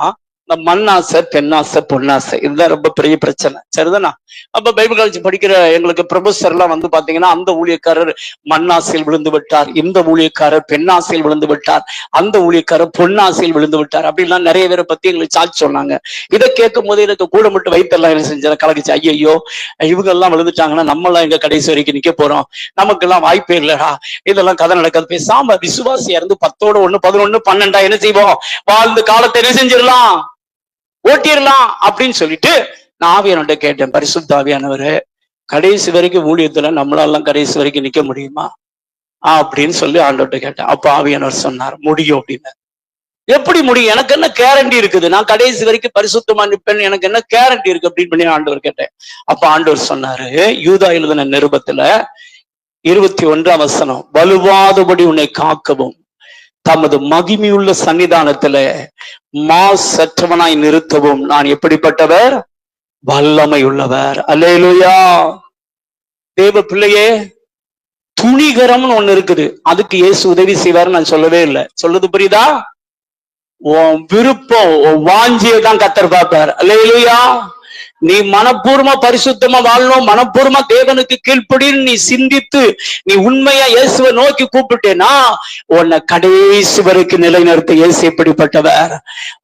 இந்த மண்ணாசை, பெண்ணாசை, பொன்னாசை, இதுதான் ரொம்ப பெரிய பிரச்சனை. சரிதானா? அப்ப பைபிள் காலேஜ் படிக்கிற எங்களுக்கு ப்ரொஃபஸர் எல்லாம் வந்து பாத்தீங்கன்னா, அந்த ஊழியக்காரர் மண்ணாசையில் விழுந்து விட்டார், இந்த ஊழியக்காரர் பெண்ணாசையில் விழுந்து விட்டார், அந்த ஊழியக்காரர் பொன்னாசையில் விழுந்து விட்டார், அப்படின்லாம் நிறைய பேரை பத்தி எங்களுக்கு சாட்சி சொன்னாங்க. இதை கேட்கும் போது எனக்கு கூட மட்டும் வயிற்றெல்லாம் என்ன செஞ்சேன், கலகிச்சு. ஐயோ, இவங்க எல்லாம் விழுந்துட்டாங்கன்னா நம்மளாம் எங்க கடைசி வரைக்கும் நிக்க போறோம், நமக்கு எல்லாம் வாய்ப்பே இல்லடா, இதெல்லாம் கதை நடக்காது, பேசாம விசுவாசியா இருந்து 10ஓட 1, 11, 12 என்ன செய்வோம், வாழ்ந்து காலத்தை என்ன செஞ்சிடலாம், ஓட்டிடலாம் அப்படின்னு சொல்லிட்டு நான் ஆவியானவர்கிட்ட கேட்டேன், பரிசுத்த ஆவியானவரே, கடைசி வரைக்கும் ஊழியத்துல நம்மளாலாம் கடைசி வரைக்கும் நிக்க முடியுமா அப்படின்னு சொல்லி ஆண்டவர்கிட்ட கேட்டேன். அப்ப ஆவியானவர் சொன்னார், முடியும் அப்படின்னு. எப்படி முடியும், எனக்கு என்ன கேரண்டி இருக்குது, நான் கடைசி வரைக்கும் பரிசுத்தமா நிற்பேன், எனக்கு என்ன கேரண்டி இருக்கு அப்படின்னு பண்ணி ஆண்டவர் கேட்டேன். அப்ப ஆண்டவர் சொன்னாரு, யூதா எழுதின நிருபத்துல 21ஆம் வசனம், வலுவாதபடி உன்னை காக்கவும் தமது மகிமையுள்ள சன்னிதானத்துல மாசற்றவனாய் நிறுத்தவும் நான் எப்படிப்பட்டவர், வல்லமை உள்ளவர். அல்லேலூயா. தேவ பிள்ளையே, துணிகரம்னு ஒண்ணு இருக்குது, அதுக்கு இயேசு உதவி செய்வார் நான் சொல்லவே இல்லை. சொல்றது புரியுதா? உன் விருப்பம், உன் வாஞ்சியை தான் கர்த்தர் பார்ப்பார். அல்லேலூயா. நீ மனப்பூர்வமா பரிசுத்தமா வாழணும், மனப்பூர்வமா தேவனுக்கு கீழ்ப்படின்னு நீ சிந்தித்து நீ உண்மையா இயேசுவை நோக்கி கூப்பிட்டேன்னா உன்னை கடைசி வரைக்கும் நிலைநிறுத்த இயேசு எப்படிப்பட்டவர்,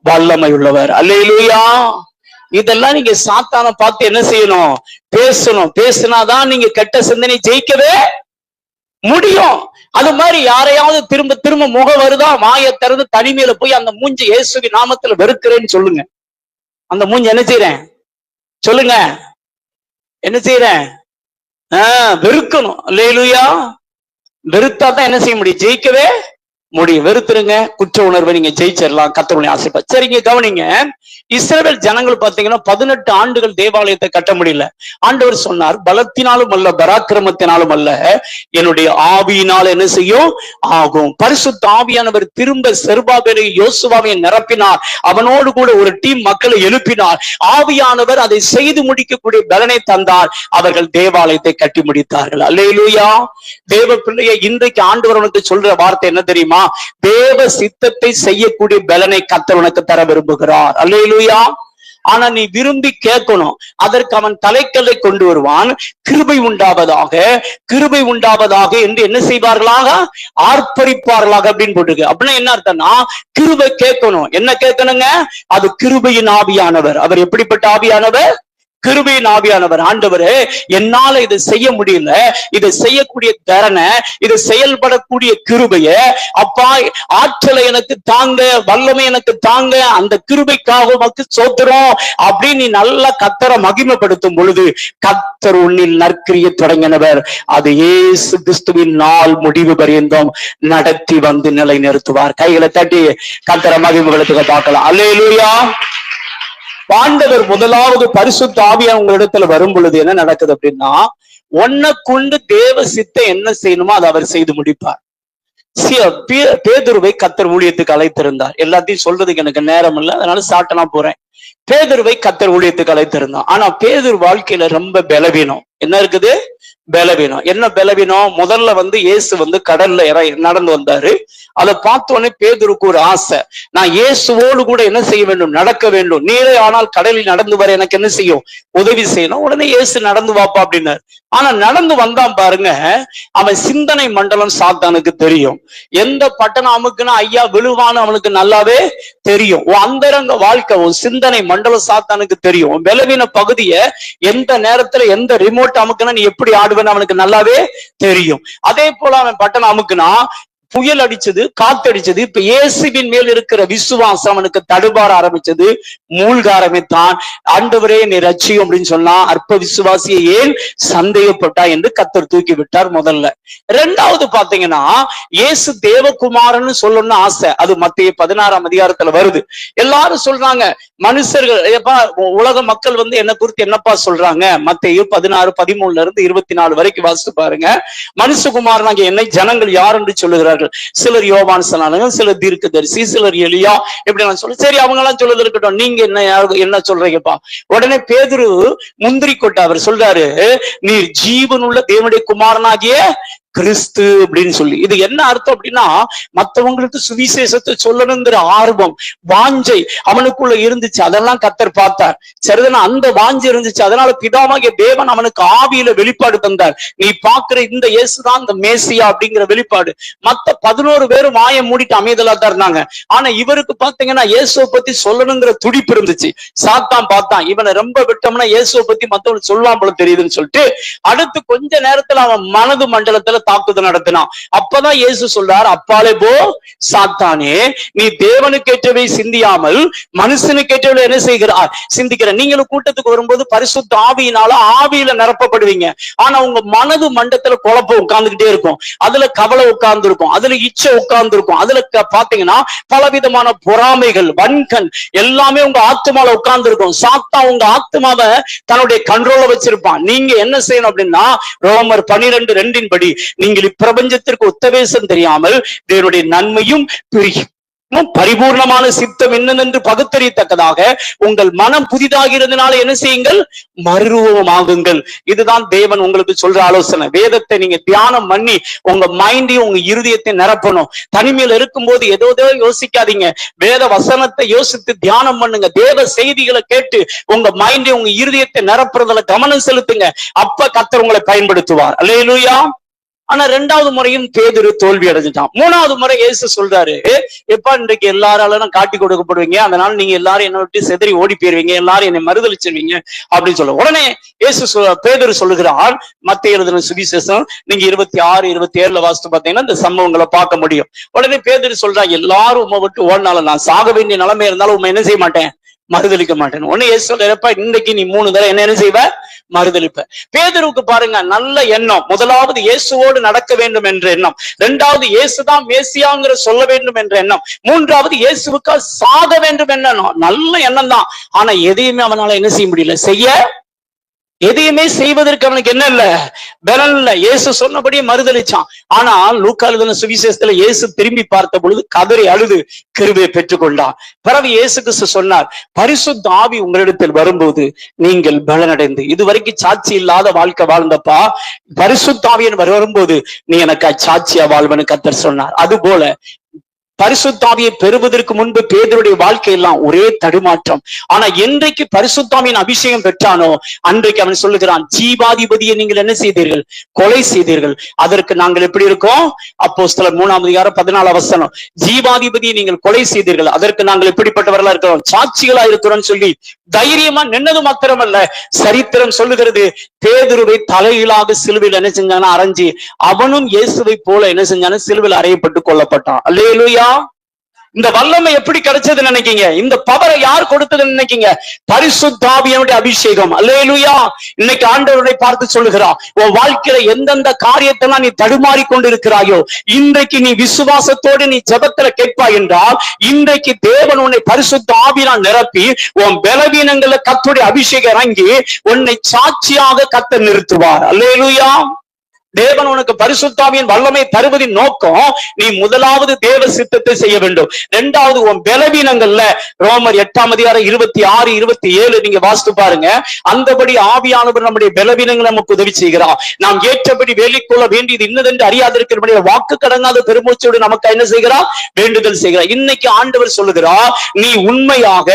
வல்லமை உள்ளவர். அல்லேலூயா. இதெல்லாம் நீங்க சாத்தானை பார்த்து என்ன செய்யணும், பேசணும். பேசினாதான் நீங்க கெட்ட சிந்தனை ஜெயிக்கவே முடியும். அது மாதிரி யாரையாவது திரும்ப திரும்ப முகம் வருதா, வாயை திறந்து தனிமையில போய் அந்த மூஞ்சி இயேசுவின் நாமத்துல வெறுக்கிறேன்னு சொல்லுங்க. அந்த மூஞ்சி என்ன செய்யறேன் சொல்லுங்க, என்ன செய்யறேன், வெறுக்கணும். அல்லேலூயா. வெறுத்தாதான் என்ன செய்ய முடியும், ஜெயிக்கவே முடியும். வெறுத்துருங்க, குற்ற உணர்வை நீங்க ஜெயிச்சிடலாம், கர்த்தருடைய ஆசீர்வாதம். சரிங்க, கவனிங்க. இஸ்ரவேல் ஜனங்கள் பாத்தீங்கன்னா 18 ஆண்டுகள் தேவாலயத்தை கட்ட முடியல. ஆண்டவர் சொன்னார், பலத்தினாலும் அல்ல, பராக்கிரமத்தினாலும் அல்ல, என்னுடைய ஆவியினால் என்ன செய்யும் ஆகும். பரிசுத்த ஆவியானவர் திரும்ப செருபாபேலை யோசுவாவை நிரப்பினார், அவனோடு கூட ஒரு டீம் மக்களை எழுப்பினார். ஆவியானவர் அதை செய்து முடிக்கக்கூடிய பலனை தந்தார், அவர்கள் தேவாலயத்தை கட்டி முடித்தார்கள். அல்லேலூயா. தேவ பிள்ளையை இன்றைக்கு ஆண்டவர் உனக்கு சொல்ற வார்த்தை என்ன தெரியுமா, தேவ சித்தத்தை செய்யக்கூடிய பலனை கர்த்தர் உனக்கு தர விரும்புகிறார். அல்லேலூயா. ஆனா நீ விரும்பி கேட்கணும், அதற்கு அவன் தலைக்கல்லை கொண்டு வருவான். கிருபை உண்டாவதாக, கிருபை உண்டாவதாக என்று என்ன செய்வார்களாக, ஆர்ப்பரிப்பார்களாக அப்படின்னு போட்டிருக்கு. அப்படின்னா என்ன அர்த்தம்னா, கிருபை கேட்கணும். என்ன கேட்கணுங்க, அது கிருபையின் ஆவியானவர். அவர் எப்படிப்பட்ட ஆவியானவர், கிருபையின் ஆவியானவர். ஆண்டவரே, என்னால இதை செய்ய முடியல, இதை செய்யக்கூடிய திறனை, இதை செயல்படக்கூடிய கிருபைய அப்பா, ஆற்றலை எனக்கு தாங்க, வல்லமை எனக்கு தாங்க, அந்த கிருபைக்காக உமக்கு ஸ்தோத்திரம் அப்படின்னு நீ நல்லா கர்த்தரை மகிமைப்படுத்தும் பொழுது கர்த்தர் உன்னில் நற்கிரியை தொடங்கினவர் அது இயேசு கிறிஸ்துவின் நாள் முடிவு பரியந்தம் நடத்தி வந்து நிலை நிறுத்துவார். கைகளை தட்டி கர்த்தரை மகிமைப்படுத்த பார்க்கலாம். அல்லேலூயா. ஆண்டவர் முதலாவது பரிசுத்த ஆவியா உங்களிடத்துல வரும் பொழுது என்ன நடக்குது அப்படின்னா, உன்னை கொண்டு தேவ சித்தம் என்ன செய்யணுமோ அதை அவர் செய்து முடிப்பார். பேதுருவை கர்த்தர் ஊழியத்துக்கு அழைத்திருந்தார். எல்லாத்தையும் சொல்றதுக்கு எனக்கு நேரம் இல்லை, அதனால சாட்டனா போறேன். பேதுருவை கர்த்தர் ஊழியத்துக்கு அழைத்திருந்தார். ஆனா பேதுரு வாழ்க்கையில ரொம்ப பலவீனம். என்ன இருக்குது, பலவீனம். என்ன பலவீனம், முதல்ல இயேசு கடல்ல நடந்து வந்தாரு. அதை பார்த்தோன்னே பேதுருக்கு ஒரு ஆசை, நான் இயேசுவோடு கூட என்ன செய்ய வேண்டும், நடக்க வேண்டும். நீரே ஆனால் கடலில் நடந்து வர எனக்கு என்ன செய்யும், உதவி செய்யணும். உடனே இயேசு நடந்து வாப்பா அப்படின்னாரு. ஆனா நடந்து வந்தான் பாருங்க, அவன் சிந்தனை மண்டலம் சாத்தானுக்கு தெரியும். எந்த பட்டணம் அமுக்குன்னா ஐயா விழுவான்னு அவனுக்கு நல்லாவே தெரியும். அந்தரங்க வாழ்க்கை, உன் சிந்தனை மண்டலம் சாத்தானுக்கு தெரியும். உன் பலவீன பகுதியை எந்த நேரத்துல எந்த ரிமோட் அமுக்குன்னா நீ எப்படி ஆடுவேன்னு அவனுக்கு நல்லாவே தெரியும். அதே போல அவன் பட்டணம் அமுக்குனா புயல் அடிச்சது, காத்தடிச்சது. இப்ப இயேசுவின் மேல் இருக்கிற விசுவாசம் அவனுக்கு தடுபார ஆரம்பிச்சது, மூழ்க ஆரம்பித்தான். ஆண்டவரே நீ ரட்சியும் அப்படின்னு சொன்னா, அற்ப விசுவாசியை ஏன் சந்தேகப்பட்டா என்று கர்த்தர் தூக்கி விட்டார் முதல்ல. ரெண்டாவது பாத்தீங்கன்னா, இயேசு தேவகுமாரன்னு சொல்லணும்னு ஆசை. அது மத்தேயு 16ஆம் அதிகாரத்துல வருது. எல்லாரும் சொல்றாங்க, மனுஷர்கள் உலக மக்கள் என்ன குறித்து என்னப்பா சொல்றாங்க, மத்தேயு 16:13-24 வரைக்கும் வாசித்து பாருங்க. மனுஷகுமாரனாகிய என்னை ஜனங்கள் யார் என்று சொல்லுகிறார்கள். சிலர் யோவான் சொன்னாங்க, சிலர் தீர்க்கதரிசி, சிலர் எலியா, எப்படி நான் சொல்ல. சரி, அவங்க எல்லாம் சொல்லுது இருக்கட்டும், நீங்க என்ன சொல்றீங்கப்பா. உடனே பேதுரு முந்திரி கொட்ட அவர் சொல்றாரு, நீர் ஜீவனுள்ள தேவனுடைய குமாரனாகிய கிறிஸ்து அப்படின்னு சொல்லி. இது என்ன அர்த்தம் அப்படின்னா, மற்றவங்களுக்கு சுவிசேஷத்தை சொல்லணுங்கிற ஆர்வம், வாஞ்சை அவனுக்குள்ள இருந்துச்சு. அதெல்லாம் கர்த்தர் பார்த்தார். சரிதான? அந்த வாஞ்சை இருந்துச்சு. அதனால பிதாவாகிய தேவன் அவனுக்கு ஆவியில வெளிப்பாடு தந்தார். நீ பாக்குற இந்த இயேசுதான் இந்த மேசியா அப்படிங்கிற வெளிப்பாடு. மத்த 11 பேரும் வாயை மூடிட்டு அமைதலா தான் இருந்தாங்க. ஆனா இவருக்கு பாத்தீங்கன்னா இயேசுவை பத்தி சொல்லணுங்கிற துடிப்பு இருந்துச்சு. சாத்தான் பார்த்தான், இவனை ரொம்ப விட்டோம்னா இயேசுவை பத்தி மத்தவனுக்கு சொல்லுவான் போல தெரியுதுன்னு சொல்லிட்டு அடுத்து கொஞ்ச நேரத்துல அவன் மனது மண்டலத்துல தாக்குதல் நடத்தினான். அப்பதான் இயேசு சொல்றார், அப்பாலே போ சாத்தானே, நீ தேவனுக்கேற்றவை சிந்தியாமல் மனுஷனுக்கேற்றவை என்ன செய்கிறார் சிந்திக்கிற. நீங்களும் கூட்டத்துக்கு வரும்போது பரிசுத்த ஆவியினால ஆவியில நிரப்பப்படுவீங்க. ஆனா உங்க மனது மண்டலத்துல குழப்பம் உட்கார்ந்துகிட்டே இருக்கும். அதுல கவலை உட்கார்ந்து இருக்கும், அதுல இச்சை உட்கார்ந்து இருக்கும், அதுல பாத்தீங்கன்னா பலவிதமான பொறாமைகள், வன்கண் எல்லாமே உங்க ஆத்மால உட்கார்ந்து இருக்கும். சாத்தா உங்க ஆத்மாவை தன்னுடைய கண்ட்ரோல வச்சிருப்பான். நீங்க என்ன செய்யணும் அப்படின்னா, ரோமர் 12:2 படி நீங்கள் இப்பிரபஞ்சத்திற்கு உத்தவேசம் தெரியாமல் தேவனுடைய நன்மையும் பரிபூர்ணமான சித்தம் என்னென்று பகுத்தறியத்தக்கதாக உங்கள் மனம் புதிதாகிறதுனால என்ன செய்யுங்கள், மறுரூபமாகுங்கள். இதுதான் தேவன் உங்களுக்கு சொல்ற ஆலோசனை. வேதத்தை நீங்க தியானம் பண்ணி உங்க மைண்டையும் உங்க இருதயத்தை நிரப்பணும். தனிமையில இருக்கும்போது ஏதோ யோசிக்காதீங்க. வேத வசனத்தை யோசித்து தியானம் பண்ணுங்க. தேவ செய்திகளை கேட்டு உங்க மைண்டையும் உங்க இருதயத்தை நிரப்புறதுல கவனம் செலுத்துங்க. அப்ப கர்த்தர் உங்களை பயன்படுத்துவார். அல்லேலூயா. ஆனா 2வது முறையும் பேதுரு தோல்வி அடைஞ்சிட்டான். 3வது முறை இயேசு சொல்றாரு, எப்ப இன்றைக்கு எல்லாராலும் காட்டி கொடுக்கப்படுவீங்க, அதனால நீங்க எல்லாரும் என்ன விட்டு செதறி ஓடி போயிருவீங்க, எல்லாரும் என்னை மறுதளிச்சிருவீங்க அப்படின்னு சொல்ல உடனே பேதுரு சொல்லுகிறார். மத்தேயு எழுதின சுவிசேஷம் நீங்க 26-27 வாசித்து பாத்தீங்கன்னா இந்த சம்பவங்களை பார்க்க முடியும். உடனே பேதுரு சொல்றா, எல்லாரும் உண்மை விட்டு ஓடினாலும் நான் சாக வேண்டிய நிலைமை இருந்தாலும் உண்மை என்ன செய்ய மாட்டேன், மறுதளிக்க மாட்டேன். ஒண்ணு இயேசு சொல்றப்ப இன்னைக்கு நீ 3 தடவை என்ன செய்வ, மறுதளிப்ப. பேதுருக்கு பாருங்க நல்ல எண்ணம். முதலாவது இயேசுவோடு நடக்க வேண்டும் என்ற எண்ணம், 2வது இயேசுதான் மேசியாங்கிற சொல்ல வேண்டும் என்ற எண்ணம், 3வது இயேசுவுக்கு சாக வேண்டும் என்ற நல்ல எண்ணம் தான். ஆனா எதையுமே அவனால என்ன செய்ய முடியல, எதையுமே செய்வதற்கு அவனுக்கு என்ன இல்ல, பலன் இல்ல. இயேசு சொன்னபடியே மறுதளிச்சான். ஆனா லூக்கா எழுதின சுவிசேஷத்துல இயேசு திரும்பி பார்த்த பொழுது கதறி அழுது கிருபையை பெற்றுக்கொண்டார். பிறகு இயேசு கிறிஸ்து சொன்னார், பரிசுத்த ஆவி உங்களிடத்தில் வரும்போது நீங்கள் பலனடைந்து, இதுவரைக்கும் சாட்சி இல்லாத வாழ்க்கை வாழ்ந்தப்பா, பரிசுத்த ஆவியன் வரும்போது நீ எனக்கு சாட்சியா வாழ்வன்னு கர்த்தர் சொன்னார். அது போல பரிசுத்தாவியை பெறுவதற்கு முன்பு பேதுருடைய வாழ்க்கையெல்லாம் ஒரே தடுமாற்றம். ஆனா என்றைக்கு பரிசுத்தாவியின் அபிஷேகம் பெற்றானோ அன்றைக்கு அவன் சொல்லுகிறான், ஜீவாதிபதியை நீங்கள் என்ன செய்தீர்கள், கொலை செய்தீர்கள். அதற்கு நாங்கள் எப்படி இருக்கோம், அப்போஸ்தலர் 3:14 ஜீவாதிபதியை நீங்கள் கொலை செய்தீர்கள், அதற்கு நாங்கள் எப்படிப்பட்டவர்களா இருக்கிறோம், சாட்சிகளா இருக்கிறோம் சொல்லி தைரியமா நின்னது மாத்திரமல்ல, சரித்திரம் சொல்லுகிறது பேதுருவை தலையிலாக சிலுவையில் என்ன செஞ்சானா அரைஞ்சி, அவனும் இயேசுவை போல என்ன செஞ்சான சிலுவையில் அறையப்பட்டு கொல்லப்பட்டான். அல்லேலூயா. இந்த வல்லமை எப்படி கிடைச்சதுன்னு நினைக்கீங்க, இந்த பவரை யார் கொடுத்ததுன்னு நினைக்கீங்க, பரிசுத்த ஆவியினுடைய அபிஷேகம். அல்லேலூயா. இன்னைக்கு ஆண்டவரை பார்த்து சொல்லுகிறார், உன் வாழ்க்கையில எந்தெந்த காரியத்தெல்லாம் நீ தடுமாறி கொண்டு இருக்கிறாயோ, இன்றைக்கு நீ விசுவாசத்தோடு நீ ஜெபத்துல கேட்பாய் என்றால், இன்றைக்கு தேவன் உன்னை பரிசுத்த ஆவியினால் நிரப்பி உன் பலவீனங்கள்ல கர்த்தருடைய அபிஷேகம் இறங்கி உன்னை சாட்சியாக கர்த்தர் நிறுத்துவார். அல்லேலூயா. தேவன் உனக்கு பரிசுத்தாவியின் வல்லமை தருவதின் நோக்கம், நீ முதலாவது தேவ சித்தத்தை செய்ய வேண்டும். 2வது உன் பலவீனங்கள்ல ரோமர் 8:26-27 நீங்க வாசித்து பாருங்க. அந்தபடி ஆவியானவர் நம்முடைய பலவீனங்களை நமக்கு உதவி செய்கிறார். நாம் ஏற்றபடி வேலைக்கொள்ள வேண்டியது இன்னதென்று அறியாதிருக்கிற வாக்கு கடங்காத பெருமூச்சோடு நமக்கு என்ன செய்கிறார், வேண்டுதல் செய்கிறார். இன்னைக்கு ஆண்டவர் சொல்லுகிறார், நீ உண்மையாக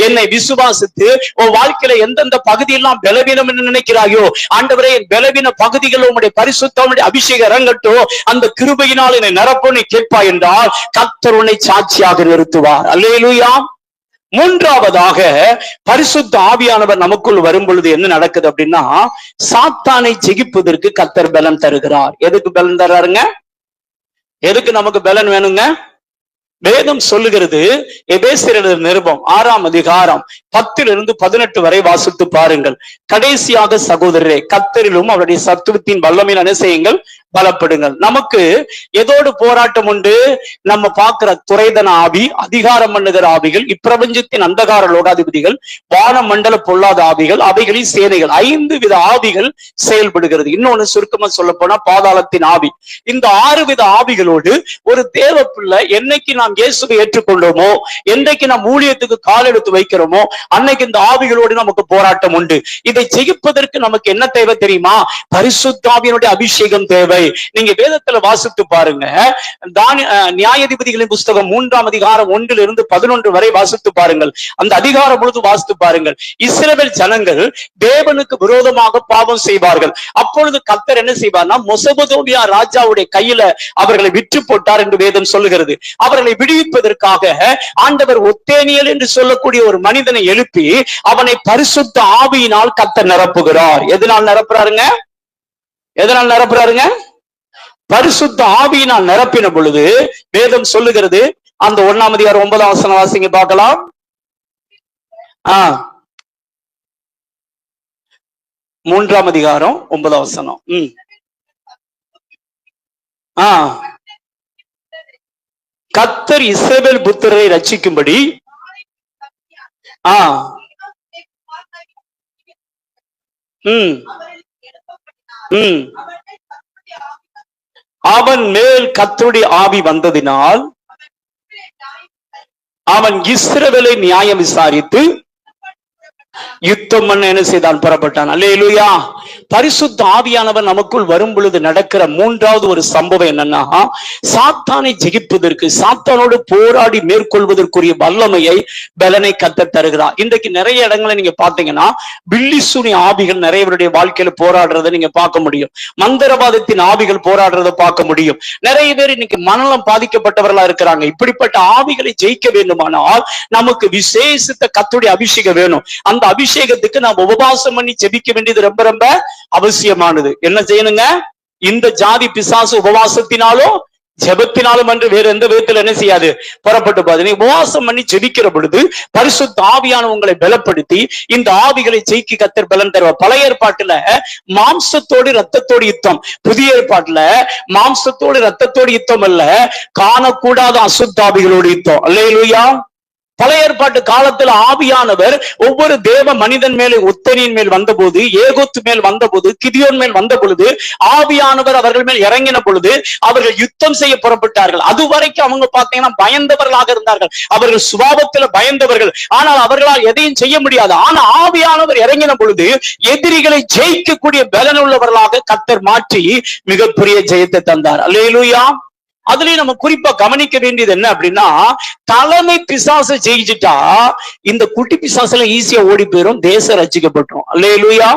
என்னை விசுவாசித்து உன் வாழ்க்கையில எந்தெந்த பகுதியெல்லாம் பலவீனம் என்று நினைக்கிறாயோ, ஆண்டவரே என் பலவீன பகுதிகள் உங்களுடைய பரிசு அபிஷேகம் இறங்கட்டும், அந்த கிருபையினால் என்னை நிரப்ப நீ கேட்பாய் என்றால் கர்த்தர் உன்னை சாட்சியாக நிறுத்துவார். அல்லேலூயா. 3வதாக பரிசுத்த ஆவியானவர் நமக்குள் வரும் பொழுது என்ன நடக்குது அப்படின்னா, சாத்தானை ஜெயிப்பதற்கு கர்த்தர் பலன் தருகிறார். எதுக்கு பலன் தர்றாருங்க, எதுக்கு நமக்கு பலன் வேணுங்க? வேதம் சொல்லுகிறது, எபேசியர் நிருபம் 6:10-18 வரை வாசித்து பாருங்கள். கடைசியாக சகோதரரே, கர்த்தரிலும் அவருடைய சத்துவத்தின் வல்லமையில் என்ன செய்யுங்கள், பலப்படுங்கள். நமக்கு எதோடு போராட்டம் உண்டு, நம்ம பார்க்கிற துறைதன ஆவி, அதிகாரம் பண்ணுகிற ஆவிகள், இப்பிரபஞ்சத்தின் அந்தகார லோகாதிபதிகள், வான மண்டல பொல்லாத ஆவிகள், அவைகளின் சேனைகள், 5 வித ஆவிகள் செயல்படுகிறது. இன்னொன்னு சுருக்கமா சொல்ல போனா பாதாளத்தின் ஆவி. இந்த 6 வித ஆவிகளோடு ஒரு தேவ பிள்ளை என்னைக்கு நாம் இயேசுவை ஏற்றுக்கொண்டோமோ, என்றைக்கு நாம் ஊழியத்துக்கு கால் எடுத்து வைக்கிறோமோ, அன்னைக்கு இந்த ஆவிகளோடு நமக்கு போராட்டம் உண்டு. இதை ஜெயிப்பதற்கு நமக்கு என்ன தேவை தெரியுமா, பரிசுத்த ஆவியினுடைய அபிஷேகம் தேவை. வரை நீங்க வேதத்துல வாசித்து பாருங்க. நியாயாதிபதிகளின் புஸ்தகம் 3ஆம் அதிகாரம் 1 11 வரை வாசித்து பாருங்கள். அந்த அதிகாரம் முழுது வாசித்து பாருங்கள். இஸ்ரவேல் ஜனங்கள் தேவனுக்கு விரோதமாக பாவம் செய்வார்கள். அப்பொழுது கர்த்தர் என்ன செய்வார்னா மெசொப்பொத்தாமியா ராஜாவுடைய கையில அவர்களை விற்று போட்டார் என்று வேதம் சொல்லுகிறது. அவர்களை விடுவிப்பதற்காக ஆண்டவர் ஒத்தேனியேல் என்று சொல்லக்கூடிய ஒரு மனிதனை எழுப்பி அவனை பரிசுத்த ஆவியினால் கர்த்தர் நிரப்புகிறார். எதனால் நிரப்புறாருங்க? எதனால் நிரப்புறாருங்க? பரிசுத்த ஆவியினால் நிரப்பின பொழுது வேதம் சொல்லுகிறது. அந்த 1ஆம் அதிகாரம் 9ஆம் வசனம் வாசிங்க பார்க்கலாம். 3ஆம் அதிகாரம் 9ஆம் வசனம். கர்த்தர் இஸ்ரவேல் புத்திரரை ரட்சிக்கும்படி அவன் மேல் கர்த்தருடைய ஆவி வந்ததினால் அவன் இஸ்ரவேலை நியாயம் விசாரித்து யுத்தம் பண்ண என்ன செய்தான்? புறப்பட்டான். அல்லேலூயா. பரிசுத்த ஆவியானவர் நமக்குள் வரும் பொழுது நடக்கிற 3வது ஒரு சம்பவம் என்னன்னா, சாத்தானை ஜெயிப்பதற்கு, சாத்தானோடு போராடி மேற்கொள்வதற்குரிய வல்லமையை பலனை கர்த்தர் தருகிறார். இன்றைக்கு நிறைய இடங்களை நீங்க பாத்தீங்கன்னா பில்லிசூனி ஆவிகள் நிறையவருடைய வாழ்க்கையில போராடுறதை நீங்க பார்க்க முடியும். மந்திரவாதத்தின் ஆவிகள் போராடுறதை பார்க்க முடியும். நிறைய பேர் இன்னைக்கு மனநலம் பாதிக்கப்பட்டவர்களா இருக்கிறாங்க. இப்படிப்பட்ட ஆவிகளை ஜெயிக்க வேண்டுமானால் நமக்கு விசேஷித்த கர்த்தருடைய அபிஷேகம் வேணும். அந்த அபிஷேகத்துக்கு நாம் உபவாசம் பண்ணி ஜெபிக்க வேண்டியது ரொம்ப ரொம்ப அவசியமானது. என்ன செய்யணுங்க? இந்த ஜாதி பிசாசு உபவாசத்தினாலும் ஜெபத்தினாலும் என்று வேற எந்த விதத்துல என்ன செய்யாது? புறப்பட்டு போது. நீ உபவாசம் பண்ணி ஜெபிக்கிற பொழுது பரிசுத்த ஆவியான உங்களை பலப்படுத்தி இந்த ஆவிகளை ஜெயிக்க கர்த்தர் பலன் தருவார். பழைய ஏற்பாட்டுல மாம்சத்தோடு ரத்தத்தோடு யுத்தம், புதிய ஏற்பாட்டுல மாம்சத்தோடு ரத்தத்தோடு யுத்தம் அல்ல, காணக்கூடாத அசுத்தாவிகளோடு யுத்தம். அல்லேலூயா. பழைய ஏற்பாட்டு காலத்துல ஆவியானவர் ஒவ்வொரு தேவ மனிதன் மேலே ஒத்தனியின் மேல் வந்தபோது, ஏகோத்து மேல் வந்தபோது, கிதியோன் மேல் வந்த பொழுது ஆவியானவர் அவர்கள் மேல் இறங்கின பொழுது அவர்கள் யுத்தம் செய்ய புறப்பட்டார்கள். அதுவரைக்கும் அவங்க பாத்தீங்கன்னா பயந்தவர்களாக இருந்தார்கள். அவர்கள் சுபாவத்துல பயந்தவர்கள். ஆனால் அவர்களால் எதையும் செய்ய முடியாது. ஆனா ஆவியானவர் இறங்கின பொழுது எதிரிகளை ஜெயிக்கக்கூடிய பலன் உள்ளவர்களாக கர்த்தர் மாற்றி மிகப்பெரிய ஜெயத்தை தந்தார். அல்லேலூயா. அதுலயும் நம்ம குறிப்பா கவனிக்க வேண்டியது என்ன அப்படின்னா, தலைமை பிசாசை ஜெயிச்சுட்டா இந்த குட்டி பிசாசுல ஈஸியா ஓடி போயிரும், தேசம் ரட்சிக்கப்பட்டோம். அல்லேலூயா.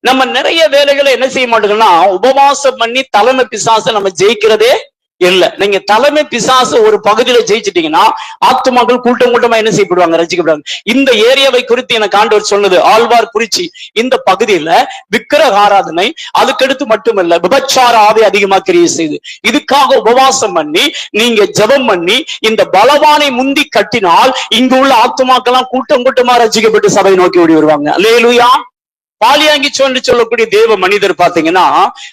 நம்ம நிறைய வேலைகளை என்ன செய்ய மாட்டோம்னா உபவாசம் பண்ணி தலைமை பிசாசை நம்ம ஜெயிக்கிறதே இல்ல. நீங்க தலைமை பிசாசு ஒரு பகுதியில ஜெயிச்சிட்டீங்கன்னா ஆத்துமாக்கள் கூட்டம் கூட்டமா என்ன செய்யப்படுவாங்க? ரசிக்கப்படுவாங்க. இந்த ஏரியாவை குறித்து எனக்கு ஆண்டவர் சொன்னது, ஆழ்வார் குறிச்சி இந்த பகுதியில விக்கிரக ஆராதனை, அதுக்கடுத்து மட்டுமல்ல விபச்சார ஆவி அதிகமா கிரியை செய்து, இதுக்காக உபவாசம் பண்ணி நீங்க ஜெபம் பண்ணி இந்த பலவானை முந்தி கட்டினால் இங்கு உள்ள ஆத்துமாக்கெல்லாம் கூட்டம் கூட்டமா ரசிக்கப்பட்டு சபை நோக்கி ஓடி வருவாங்க. அல்லேலூயா. பாலியாங்கி என்று சொல்லக்கூடிய தேவ மனிதர் பாத்தீங்கன்னா